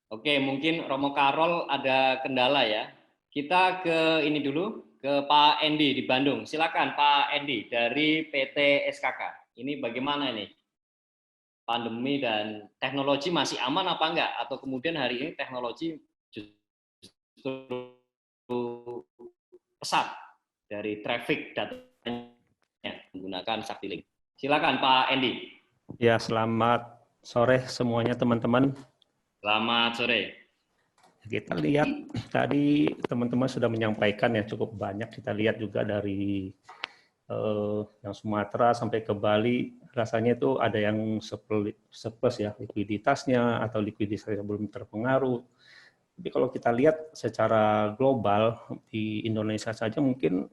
Oke, mungkin Romo Karol ada kendala ya. Kita ke ini dulu, ke Pak Endi di Bandung. Silakan Pak Endi dari PT SKK. Ini bagaimana ini? Pandemi dan teknologi masih aman apa enggak? Atau kemudian hari ini teknologi justru pesat dari traffic datanya menggunakan Sakti Link. Silakan Pak Endi. Ya, selamat sore semuanya teman-teman. Selamat sore. Kita lihat tadi teman-teman sudah menyampaikan ya cukup banyak. Kita lihat juga dari yang Sumatera sampai ke Bali, rasanya itu ada yang surplus ya, likuiditasnya atau likuiditasnya belum terpengaruh. Tapi kalau kita lihat secara global di Indonesia saja mungkin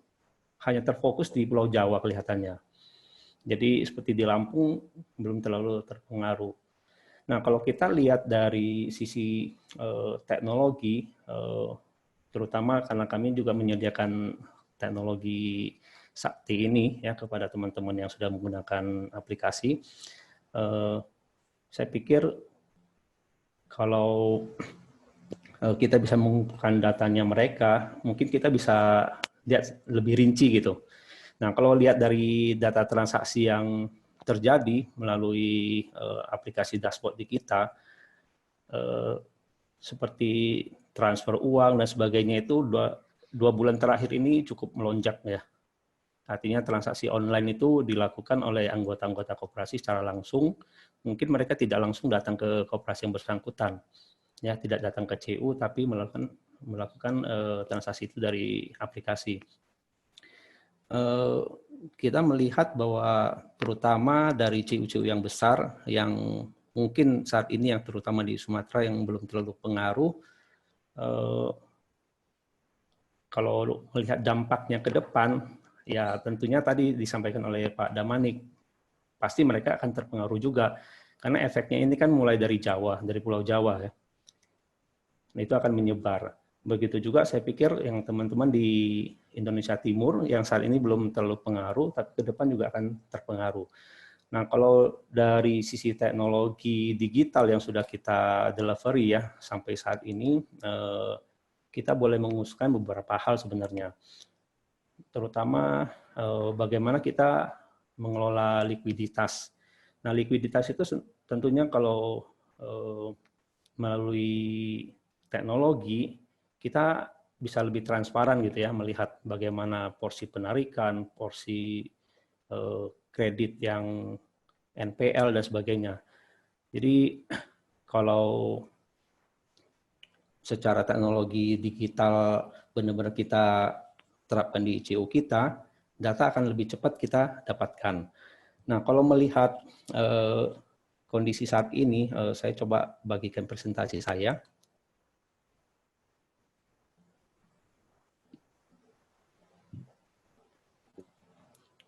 hanya terfokus di Pulau Jawa kelihatannya. Jadi seperti di Lampung belum terlalu terpengaruh. Nah, kalau kita lihat dari sisi teknologi, terutama karena kami juga menyediakan teknologi Sakti ini ya kepada teman-teman yang sudah menggunakan aplikasi, saya pikir kalau kita bisa mengumpulkan datanya mereka, mungkin kita bisa lihat lebih rinci gitu. Nah, kalau lihat dari data transaksi yang terjadi melalui aplikasi dashboard di kita, seperti transfer uang dan sebagainya itu dua bulan terakhir ini cukup melonjak ya. Artinya transaksi online itu dilakukan oleh anggota-anggota koperasi secara langsung. Mungkin mereka tidak langsung datang ke koperasi yang bersangkutan, ya tidak datang ke CU, tapi melakukan transaksi itu dari aplikasi. Kita melihat bahwa terutama dari CU-CU yang besar, yang mungkin saat ini yang terutama di Sumatera yang belum terlalu pengaruh, kalau melihat dampaknya ke depan, ya tentunya tadi disampaikan oleh Pak Damanik, pasti mereka akan terpengaruh juga, karena efeknya ini kan mulai dari Jawa, dari Pulau Jawa ya. Nah, itu akan menyebar. Begitu juga saya pikir yang teman-teman di Indonesia Timur yang saat ini belum terlalu pengaruh, tapi ke depan juga akan terpengaruh. Nah, kalau dari sisi teknologi digital yang sudah kita delivery ya sampai saat ini, kita boleh mengusulkan beberapa hal sebenarnya. Terutama bagaimana kita mengelola likuiditas. Nah, likuiditas itu tentunya kalau melalui teknologi, kita bisa lebih transparan gitu ya, melihat bagaimana porsi penarikan, porsi kredit yang NPL dan sebagainya. Jadi kalau secara teknologi digital benar-benar kita terapkan di CU kita, data akan lebih cepat kita dapatkan. Nah, kalau melihat kondisi saat ini, saya coba bagikan presentasi saya.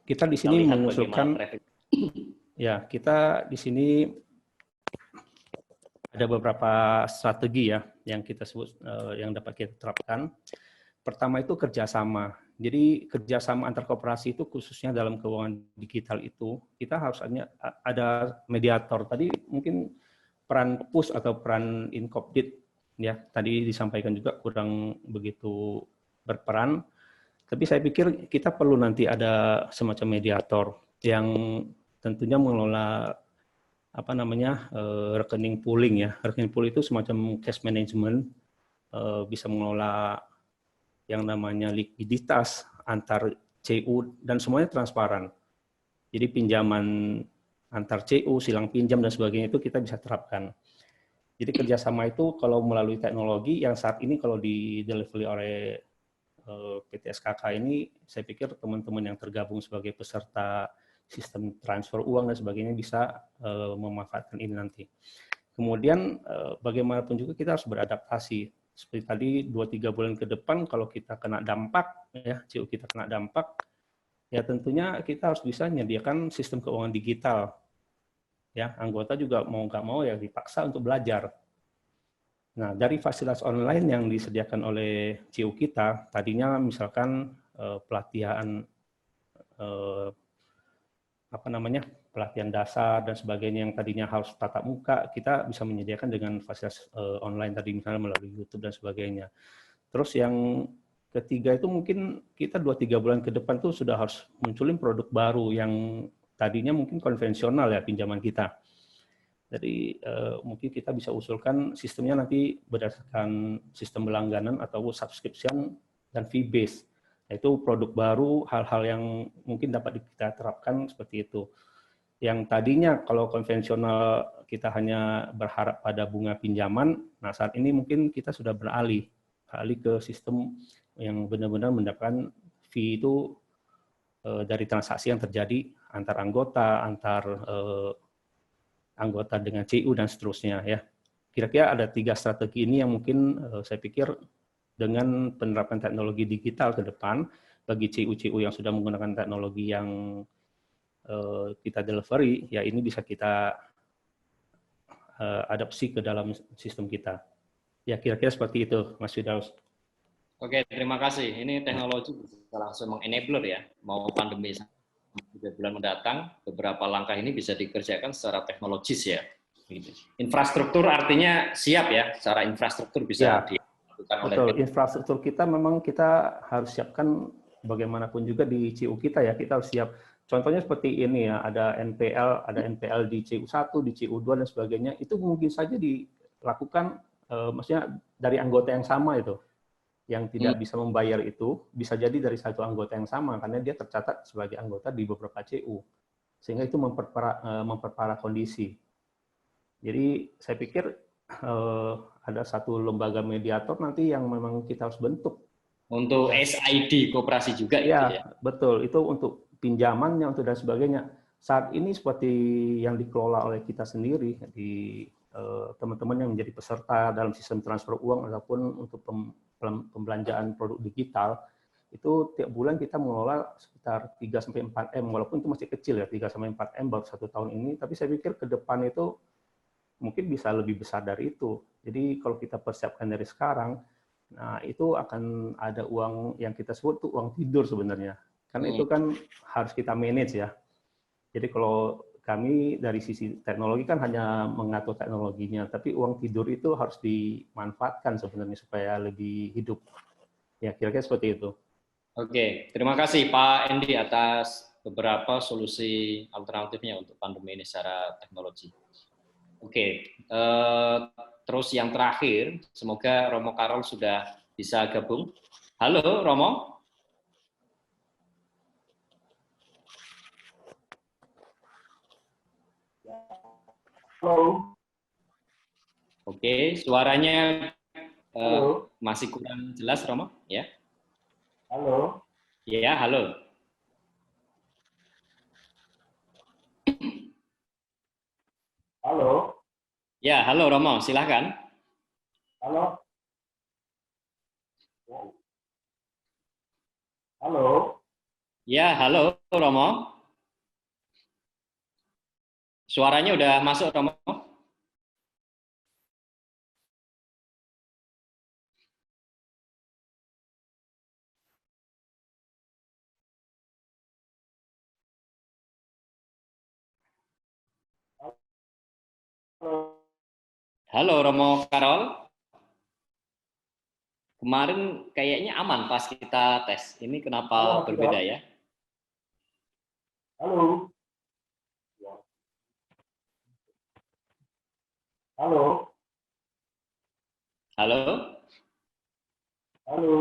Kita di sini mengusulkan, ya kita di sini ada beberapa strategi ya yang kita sebut yang dapat kita terapkan. Pertama itu kerjasama. Jadi kerjasama antar koperasi itu khususnya dalam keuangan digital itu kita harus ada mediator. Tadi mungkin peran push atau peran Incopdit ya tadi disampaikan juga kurang begitu berperan. Tapi saya pikir kita perlu nanti ada semacam mediator yang tentunya mengelola apa namanya rekening pooling ya. Rekening pool itu semacam cash management, bisa mengelola yang namanya likuiditas antar CU dan semuanya transparan. Jadi pinjaman antar CU, silang pinjam dan sebagainya itu kita bisa terapkan. Jadi kerjasama itu kalau melalui teknologi yang saat ini kalau di delivery oleh PT SKK ini, saya pikir teman-teman yang tergabung sebagai peserta sistem transfer uang dan sebagainya bisa memanfaatkan ini nanti. Kemudian bagaimanapun juga kita harus beradaptasi. seperti tadi 2-3 bulan ke depan kalau kita kena dampak, ya CU kita kena dampak, ya tentunya kita harus bisa menyediakan sistem keuangan digital. Ya, anggota juga mau nggak mau ya dipaksa untuk belajar. Nah, dari fasilitas online yang disediakan oleh CU kita, tadinya misalkan pelatihan pelatihan dasar dan sebagainya yang tadinya harus tatap muka, kita bisa menyediakan dengan fasilitas online tadi misalnya melalui YouTube dan sebagainya. Terus yang ketiga itu mungkin kita 2-3 bulan ke depan tuh sudah harus munculin produk baru yang tadinya mungkin konvensional ya pinjaman kita. Jadi mungkin kita bisa usulkan sistemnya nanti berdasarkan sistem berlangganan atau subscription dan fee base. Itu produk baru, hal-hal yang mungkin dapat kita terapkan seperti itu. Yang tadinya kalau konvensional kita hanya berharap pada bunga pinjaman, nah saat ini mungkin kita sudah beralih ke sistem yang benar-benar mendapatkan fee itu dari transaksi yang terjadi antar anggota, anggota dengan CU dan seterusnya ya. Kira-kira ada 3 strategi ini yang mungkin saya pikir dengan penerapan teknologi digital ke depan bagi CU-CU yang sudah menggunakan teknologi yang kita delivery, ya ini bisa kita adopsi ke dalam sistem kita. Ya kira-kira seperti itu, Mas Firdaus. Oke, terima kasih. Ini teknologi bisa langsung mengenabler ya, mau pandemi 3 bulan mendatang, beberapa langkah ini bisa dikerjakan secara teknologis ya. Infrastruktur artinya siap ya, secara infrastruktur bisa dilakukan oleh. Betul, infrastruktur kita memang kita harus siapkan bagaimanapun juga di CU kita ya, kita harus siap. Contohnya seperti ini ya, ada NPL di CU1, di CU2 dan sebagainya, itu mungkin saja dilakukan maksudnya dari anggota yang sama itu. Yang tidak bisa membayar itu bisa jadi dari satu anggota yang sama karena dia tercatat sebagai anggota di beberapa CU. Sehingga itu memperparah kondisi. Jadi saya pikir ada satu lembaga mediator nanti yang memang kita harus bentuk. Untuk SID koperasi juga ya, itu ya. Betul, itu untuk pinjamannya untuk dan sebagainya. Saat ini seperti yang dikelola oleh kita sendiri di teman-teman yang menjadi peserta dalam sistem transfer uang ataupun untuk pembelanjaan produk digital, itu tiap bulan kita mengelola sekitar 3-4 M, walaupun itu masih kecil ya, 3-4 M baru 1 tahun ini, tapi saya pikir ke depan itu mungkin bisa lebih besar dari itu. Jadi kalau kita persiapkan dari sekarang, nah itu akan ada uang yang kita sebut tuh uang tidur sebenarnya. Karena itu kan harus kita manage ya. Jadi kalau kami dari sisi teknologi kan hanya mengatur teknologinya, tapi uang tidur itu harus dimanfaatkan sebenarnya supaya lebih hidup. Ya, kira-kira seperti itu. Oke, terima kasih Pak Endi atas beberapa solusi alternatifnya untuk pandemi ini secara teknologi. Oke, terus yang terakhir, semoga Romo Karol sudah bisa gabung. Halo Romo. Halo. Oke, suaranya masih kurang jelas, Romo, ya? Halo. Ya, halo. Halo. Ya, halo Romo, silakan. Halo. Halo. Ya, halo Romo. Suaranya udah masuk, Romo? Halo Romo Karol. Kemarin kayaknya aman pas kita tes. Ini kenapa berbeda ya? Halo. Halo. Halo. Halo.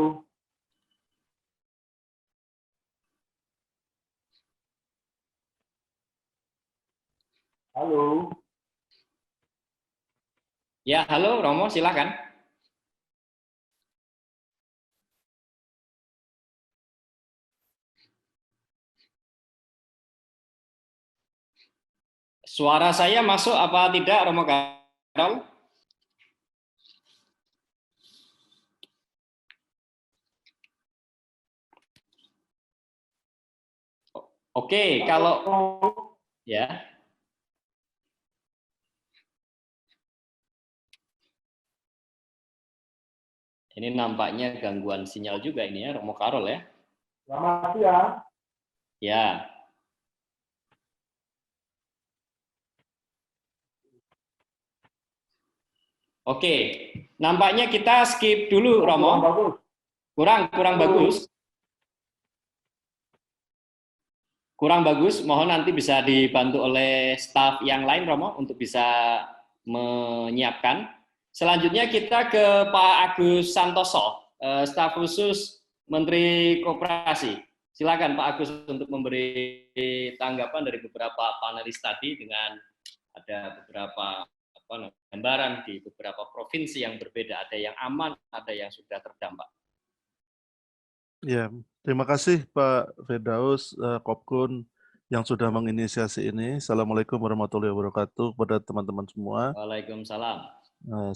Halo. Ya, halo Romo, silakan. Suara saya masuk apa tidak, Romo Karol? Oke, kalau ya. Ini nampaknya gangguan sinyal juga ini ya, Romo Karol ya. Selamat siang. Ya. Oke, nampaknya kita skip dulu, Romo. Kurang bagus. Kurang bagus, mohon nanti bisa dibantu oleh staf yang lain, Romo, untuk bisa menyiapkan. Selanjutnya kita ke Pak Agus Santoso, staf khusus Menteri Koperasi. Silakan Pak Agus untuk memberi tanggapan dari beberapa panelis tadi dengan ada beberapa gambaran di beberapa provinsi yang berbeda, ada yang aman, ada yang sudah terdampak. Ya, terima kasih Pak Firdaus, Kopkun yang sudah menginisiasi ini. Assalamualaikum warahmatullahi wabarakatuh kepada teman-teman semua. Waalaikumsalam.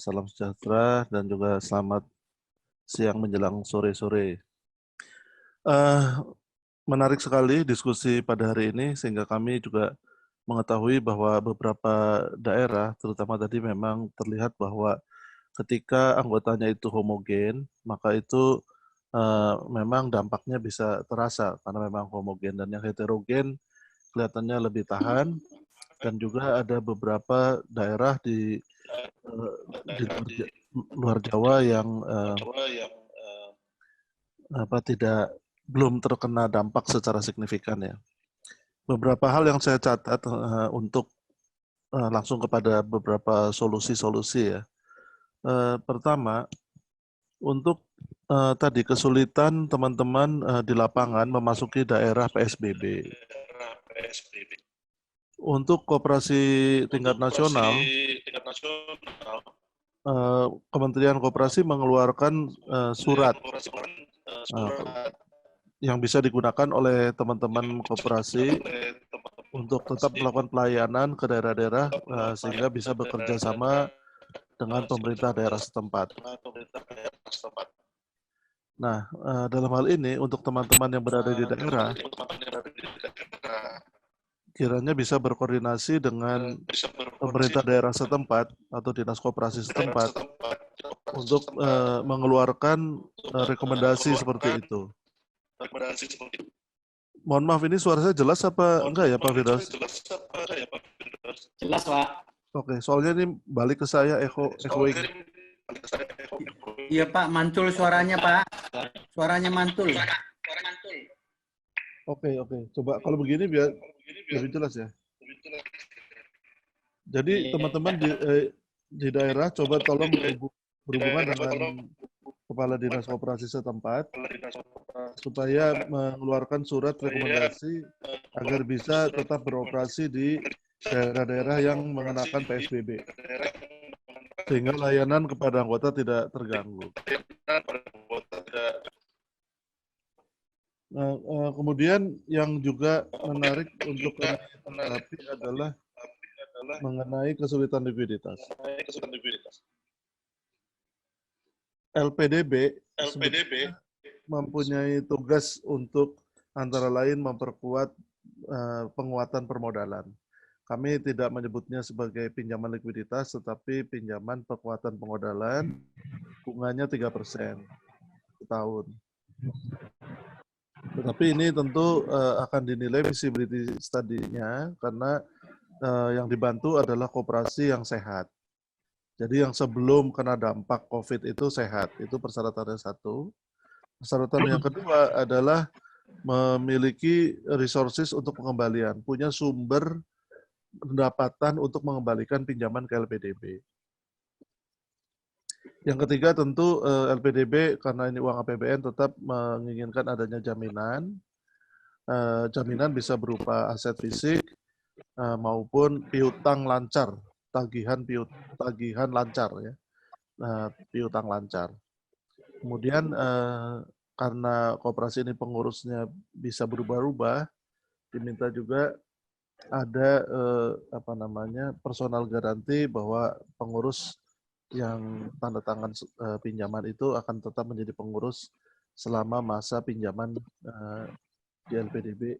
Salam sejahtera dan juga selamat siang menjelang sore-sore. Menarik sekali diskusi pada hari ini sehingga kami juga mengetahui bahwa beberapa daerah, terutama tadi memang terlihat bahwa ketika anggotanya itu homogen, maka itu memang dampaknya bisa terasa karena memang homogen, dan yang heterogen kelihatannya lebih tahan, dan juga ada beberapa daerah di luar Jawa yang belum terkena dampak secara signifikan ya. Beberapa hal yang saya catat untuk langsung kepada beberapa solusi-solusi ya. Pertama, untuk tadi kesulitan teman-teman di lapangan memasuki daerah PSBB. Untuk koperasi tingkat nasional, Kementerian Koperasi mengeluarkan surat yang bisa digunakan oleh teman-teman koperasi untuk tetap melakukan pelayanan ke daerah-daerah sehingga bisa bekerja sama dengan pemerintah daerah setempat. Nah, dalam hal ini untuk teman-teman yang berada di daerah, kiranya bisa berkoordinasi dengan pemerintah daerah setempat atau dinas koperasi setempat untuk mengeluarkan rekomendasi seperti itu. Mohon maaf, ini suara saya jelas apa enggak ya Pak Firdaus? Jelas Pak. Oke, soalnya ini balik ke saya echoing. Iya Pak, mantul suaranya Pak. Suaranya mantul. Oke. Coba kalau begini biar lebih jelas ya. Jadi teman-teman di daerah coba tolong berhubungan dengan Kepala Dinas Koperasi setempat supaya mengeluarkan surat rekomendasi agar bisa tetap beroperasi di daerah-daerah yang mengenakan PSBB, sehingga layanan kepada anggota tidak terganggu. Nah, kemudian yang juga menarik untuk terapi adalah mengenai kesulitan likuiditas. LPDB mempunyai tugas untuk antara lain memperkuat penguatan permodalan. Kami tidak menyebutnya sebagai pinjaman likuiditas, tetapi pinjaman penguatan permodalan, bunganya 3% setahun. Tetapi ini tentu akan dinilai visibility study-nya karena yang dibantu adalah koperasi yang sehat. Jadi yang sebelum kena dampak COVID itu sehat, itu persyaratannya satu. Persyaratan yang kedua adalah memiliki resources untuk pengembalian, punya sumber pendapatan untuk mengembalikan pinjaman ke LPDB. Yang ketiga tentu LPDB karena ini uang APBN tetap menginginkan adanya jaminan. Jaminan bisa berupa aset fisik maupun piutang lancar. Tagihan lancar ya, piutang lancar. Kemudian karena koperasi ini pengurusnya bisa berubah-ubah, diminta juga ada personal garanti bahwa pengurus yang tanda tangan pinjaman itu akan tetap menjadi pengurus selama masa pinjaman di LPDB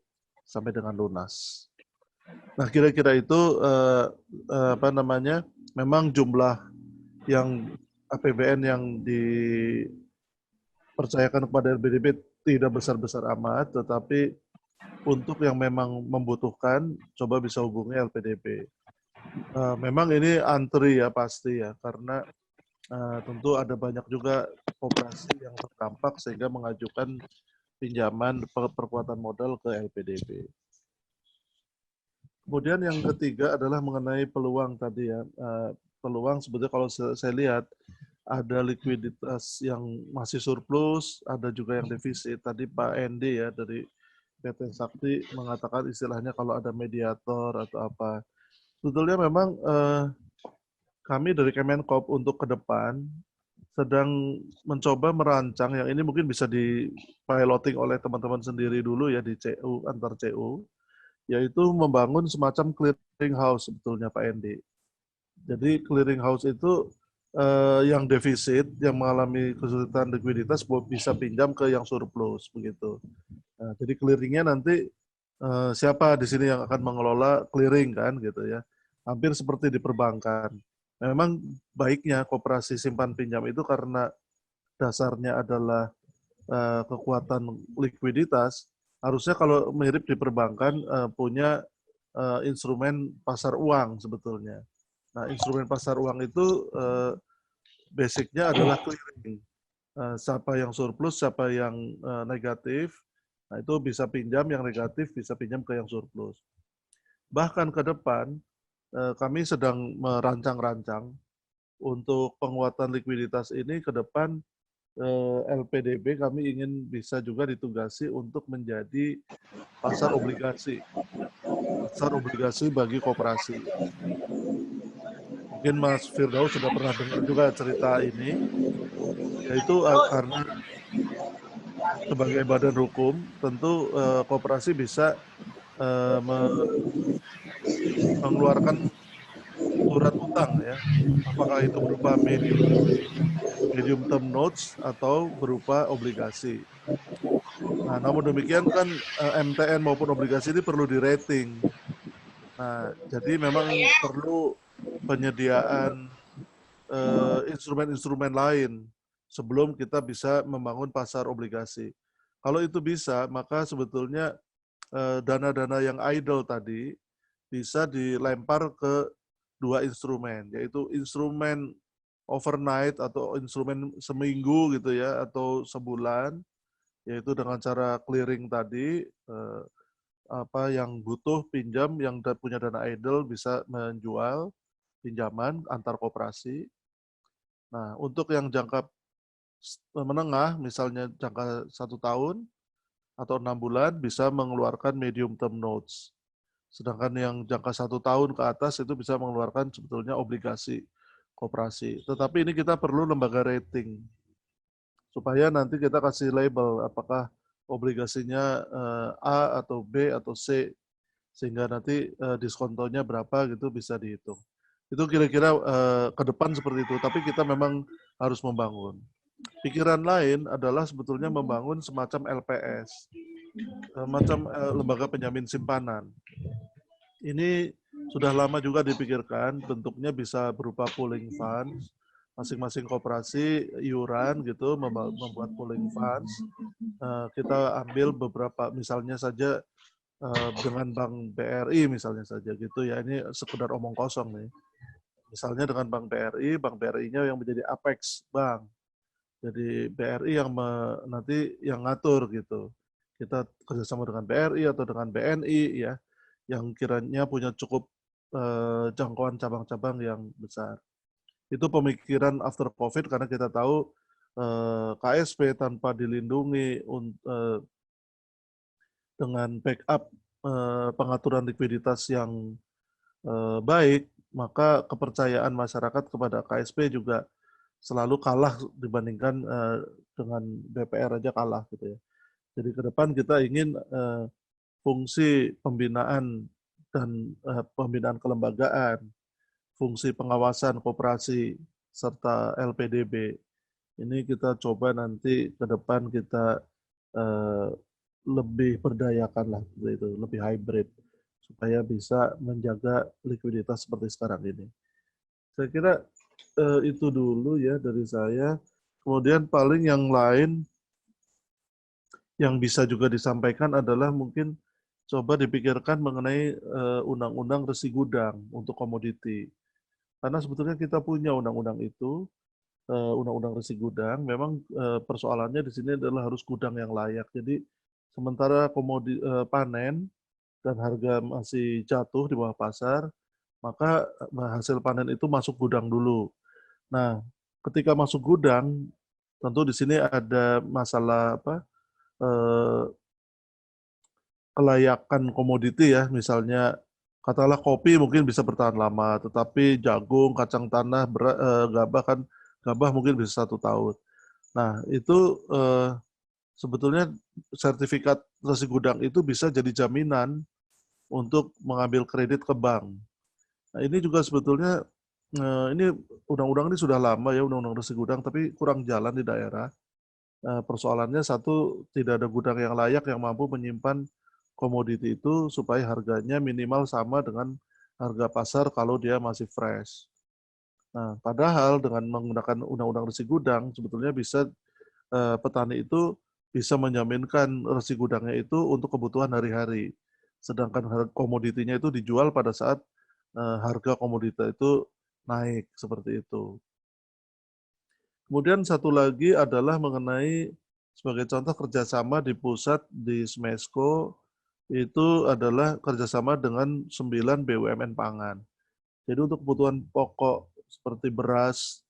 sampai dengan lunas. Nah, kira-kira itu memang jumlah yang APBN yang dipercayakan kepada LPDB tidak besar-besar amat, tetapi untuk yang memang membutuhkan, coba bisa hubungi LPDB. Memang ini antri ya pasti ya, karena tentu ada banyak juga koperasi yang terdampak sehingga mengajukan pinjaman perkuatan modal ke LPDB. Kemudian yang ketiga adalah mengenai peluang tadi ya. Peluang sebetulnya kalau saya lihat ada likuiditas yang masih surplus, ada juga yang defisit. Tadi Pak Endi ya dari PT Sakti mengatakan istilahnya kalau ada mediator atau apa. Sebetulnya memang kami dari Kemenkop untuk ke depan sedang mencoba merancang, yang ini mungkin bisa di-piloting oleh teman-teman sendiri dulu ya di CU, antar CU, yaitu membangun semacam clearing house sebetulnya Pak Endi. Jadi clearing house itu yang defisit, yang mengalami kesulitan likuiditas bisa pinjam ke yang surplus begitu. Nah, jadi clearingnya nanti siapa di sini yang akan mengelola clearing kan gitu ya. Hampir seperti di perbankan. Memang baiknya koperasi simpan pinjam itu karena dasarnya adalah kekuatan likuiditas, harusnya kalau mirip di perbankan punya instrumen pasar uang sebetulnya. Nah, instrumen pasar uang itu basicnya adalah clearing. Siapa yang surplus, siapa yang negatif, nah itu bisa pinjam yang negatif, bisa pinjam ke yang surplus. Bahkan ke depan, kami sedang merancang-rancang untuk penguatan likuiditas ini ke depan LPDB kami ingin bisa juga ditugasi untuk menjadi pasar obligasi bagi koperasi. Mungkin Mas Firdaus sudah pernah dengar juga cerita ini, yaitu karena sebagai badan hukum tentu koperasi bisa mengeluarkan surat utang ya, apakah itu berupa medium term notes atau berupa obligasi. Nah, namun demikian kan MTN maupun obligasi ini perlu di-rating. Nah, jadi memang perlu penyediaan instrumen-instrumen lain sebelum kita bisa membangun pasar obligasi. Kalau itu bisa, maka sebetulnya dana-dana yang idle tadi bisa dilempar ke dua instrumen, yaitu instrumen overnight atau instrumen seminggu gitu ya, atau sebulan, yaitu dengan cara clearing tadi, yang butuh pinjam, yang punya dana idle bisa menjual pinjaman antar koperasi. Nah, untuk yang jangka menengah, misalnya jangka 1 tahun atau 6 bulan, bisa mengeluarkan medium term notes. Sedangkan yang jangka 1 tahun ke atas itu bisa mengeluarkan sebetulnya obligasi koperasi. Tetapi ini kita perlu lembaga rating supaya nanti kita kasih label apakah obligasinya A atau B atau C, sehingga nanti diskontonya berapa gitu bisa dihitung. Itu kira-kira ke depan seperti itu, tapi kita memang harus membangun. Pikiran lain adalah sebetulnya membangun semacam LPS, macam lembaga penjamin simpanan. Ini sudah lama juga dipikirkan, bentuknya bisa berupa pooling funds, masing-masing koperasi iuran gitu membuat pooling funds. Kita ambil beberapa, misalnya saja dengan Bank BRI misalnya saja gitu ya, ini sekedar omong kosong nih. Misalnya dengan Bank BRI-nya yang menjadi apex bank. Jadi BRI yang nanti yang ngatur gitu. Kita kerjasama dengan BRI atau dengan BNI ya, yang kiranya punya cukup jangkauan cabang-cabang yang besar. Itu pemikiran after COVID karena kita tahu KSP tanpa dilindungi dengan backup pengaturan likuiditas yang baik, maka kepercayaan masyarakat kepada KSP juga selalu kalah dibandingkan dengan BPR aja kalah gitu ya. Jadi ke depan kita ingin fungsi pembinaan dan pembinaan kelembagaan, fungsi pengawasan koperasi serta LPDB ini kita coba nanti ke depan kita lebih berdayakan lah, seperti itu, lebih hybrid, supaya bisa menjaga likuiditas seperti sekarang ini. Saya kira itu dulu ya dari saya. Kemudian paling yang lain yang bisa juga disampaikan adalah mungkin coba dipikirkan mengenai undang-undang resi gudang untuk komoditi. Karena sebetulnya kita punya undang-undang itu, undang-undang resi gudang. Memang persoalannya di sini adalah harus gudang yang layak. Jadi sementara panen dan harga masih jatuh di bawah pasar, maka hasil panen itu masuk gudang dulu. Nah, ketika masuk gudang, tentu di sini ada masalah kelayakan komoditi ya, misalnya katakanlah kopi mungkin bisa bertahan lama, tetapi jagung, kacang tanah, gabah mungkin bisa 1 tahun. Nah, itu sebetulnya sertifikat resi gudang itu bisa jadi jaminan untuk mengambil kredit ke bank. Nah, ini juga sebetulnya ini undang-undang ini sudah lama ya, undang-undang resi gudang, tapi kurang jalan di daerah. Persoalannya satu, tidak ada gudang yang layak yang mampu menyimpan komoditi itu supaya harganya minimal sama dengan harga pasar kalau dia masih fresh. Nah, padahal dengan menggunakan undang-undang resi gudang, sebetulnya bisa petani itu bisa menjaminkan resi gudangnya itu untuk kebutuhan hari-hari. Sedangkan komoditinya itu dijual pada saat harga komoditi itu naik, seperti itu. Kemudian satu lagi adalah mengenai sebagai contoh kerjasama di pusat di Smesco itu adalah kerjasama dengan 9 BUMN pangan. Jadi untuk kebutuhan pokok seperti beras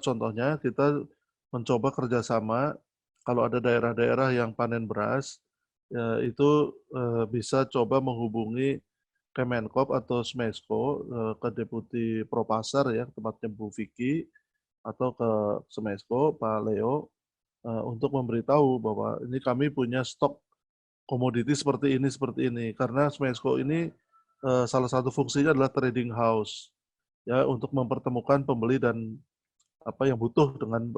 contohnya kita mencoba kerjasama kalau ada daerah-daerah yang panen beras itu bisa coba menghubungi Kemenkop atau Smesco ke Deputi Propasar ya, tempatnya Bu Vicky, atau ke Smesco, Pak Leo, untuk memberitahu bahwa ini kami punya stok komoditi seperti ini. Karena Smesco ini salah satu fungsinya adalah trading house, ya, untuk mempertemukan pembeli dan apa yang butuh dengan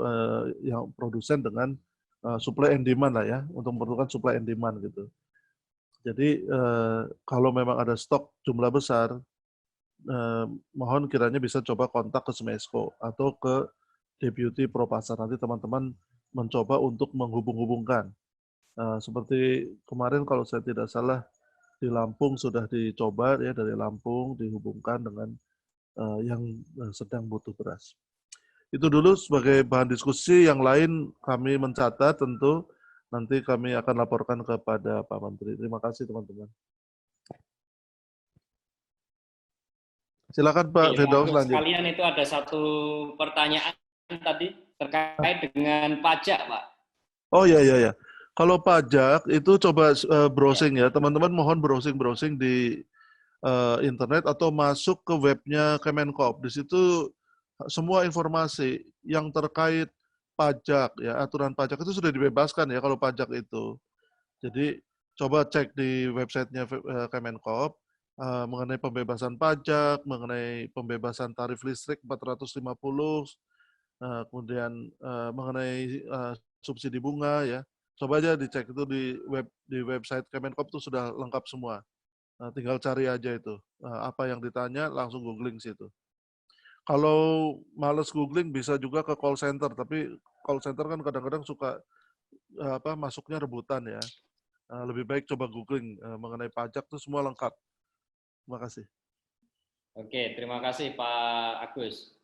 yang produsen dengan supply and demand lah ya, untuk mempertemukan supply and demand gitu. Jadi kalau memang ada stok jumlah besar, mohon kiranya bisa coba kontak ke Smesco atau ke Deputi Propasar. Nanti teman-teman mencoba untuk menghubung-hubungkan. Seperti kemarin kalau saya tidak salah di Lampung sudah dicoba ya, dari Lampung dihubungkan dengan yang sedang butuh beras. Itu dulu sebagai bahan diskusi. Yang lain kami mencatat, tentu nanti kami akan laporkan kepada Pak Menteri. Terima kasih teman-teman. Silakan Pak Firdaus lanjut. Sekalian itu ada satu pertanyaan tadi terkait dengan pajak, Pak. Oh ya. Kalau pajak itu coba browsing ya, teman-teman mohon browsing di internet atau masuk ke webnya Kemenkop. Di situ semua informasi yang terkait pajak ya, aturan pajak itu sudah dibebaskan ya kalau pajak itu. Jadi coba cek di websitenya Kemenkop mengenai pembebasan pajak, mengenai pembebasan tarif listrik 450, kemudian mengenai subsidi bunga ya. Coba aja dicek itu di website Kemenkop itu sudah lengkap semua. Tinggal cari aja itu. Apa yang ditanya langsung googling situ. Kalau males googling bisa juga ke call center, tapi call center kan kadang-kadang suka masuknya rebutan ya. Lebih baik coba googling mengenai pajak itu semua lengkap. Terima kasih. Oke, terima kasih Pak Agus.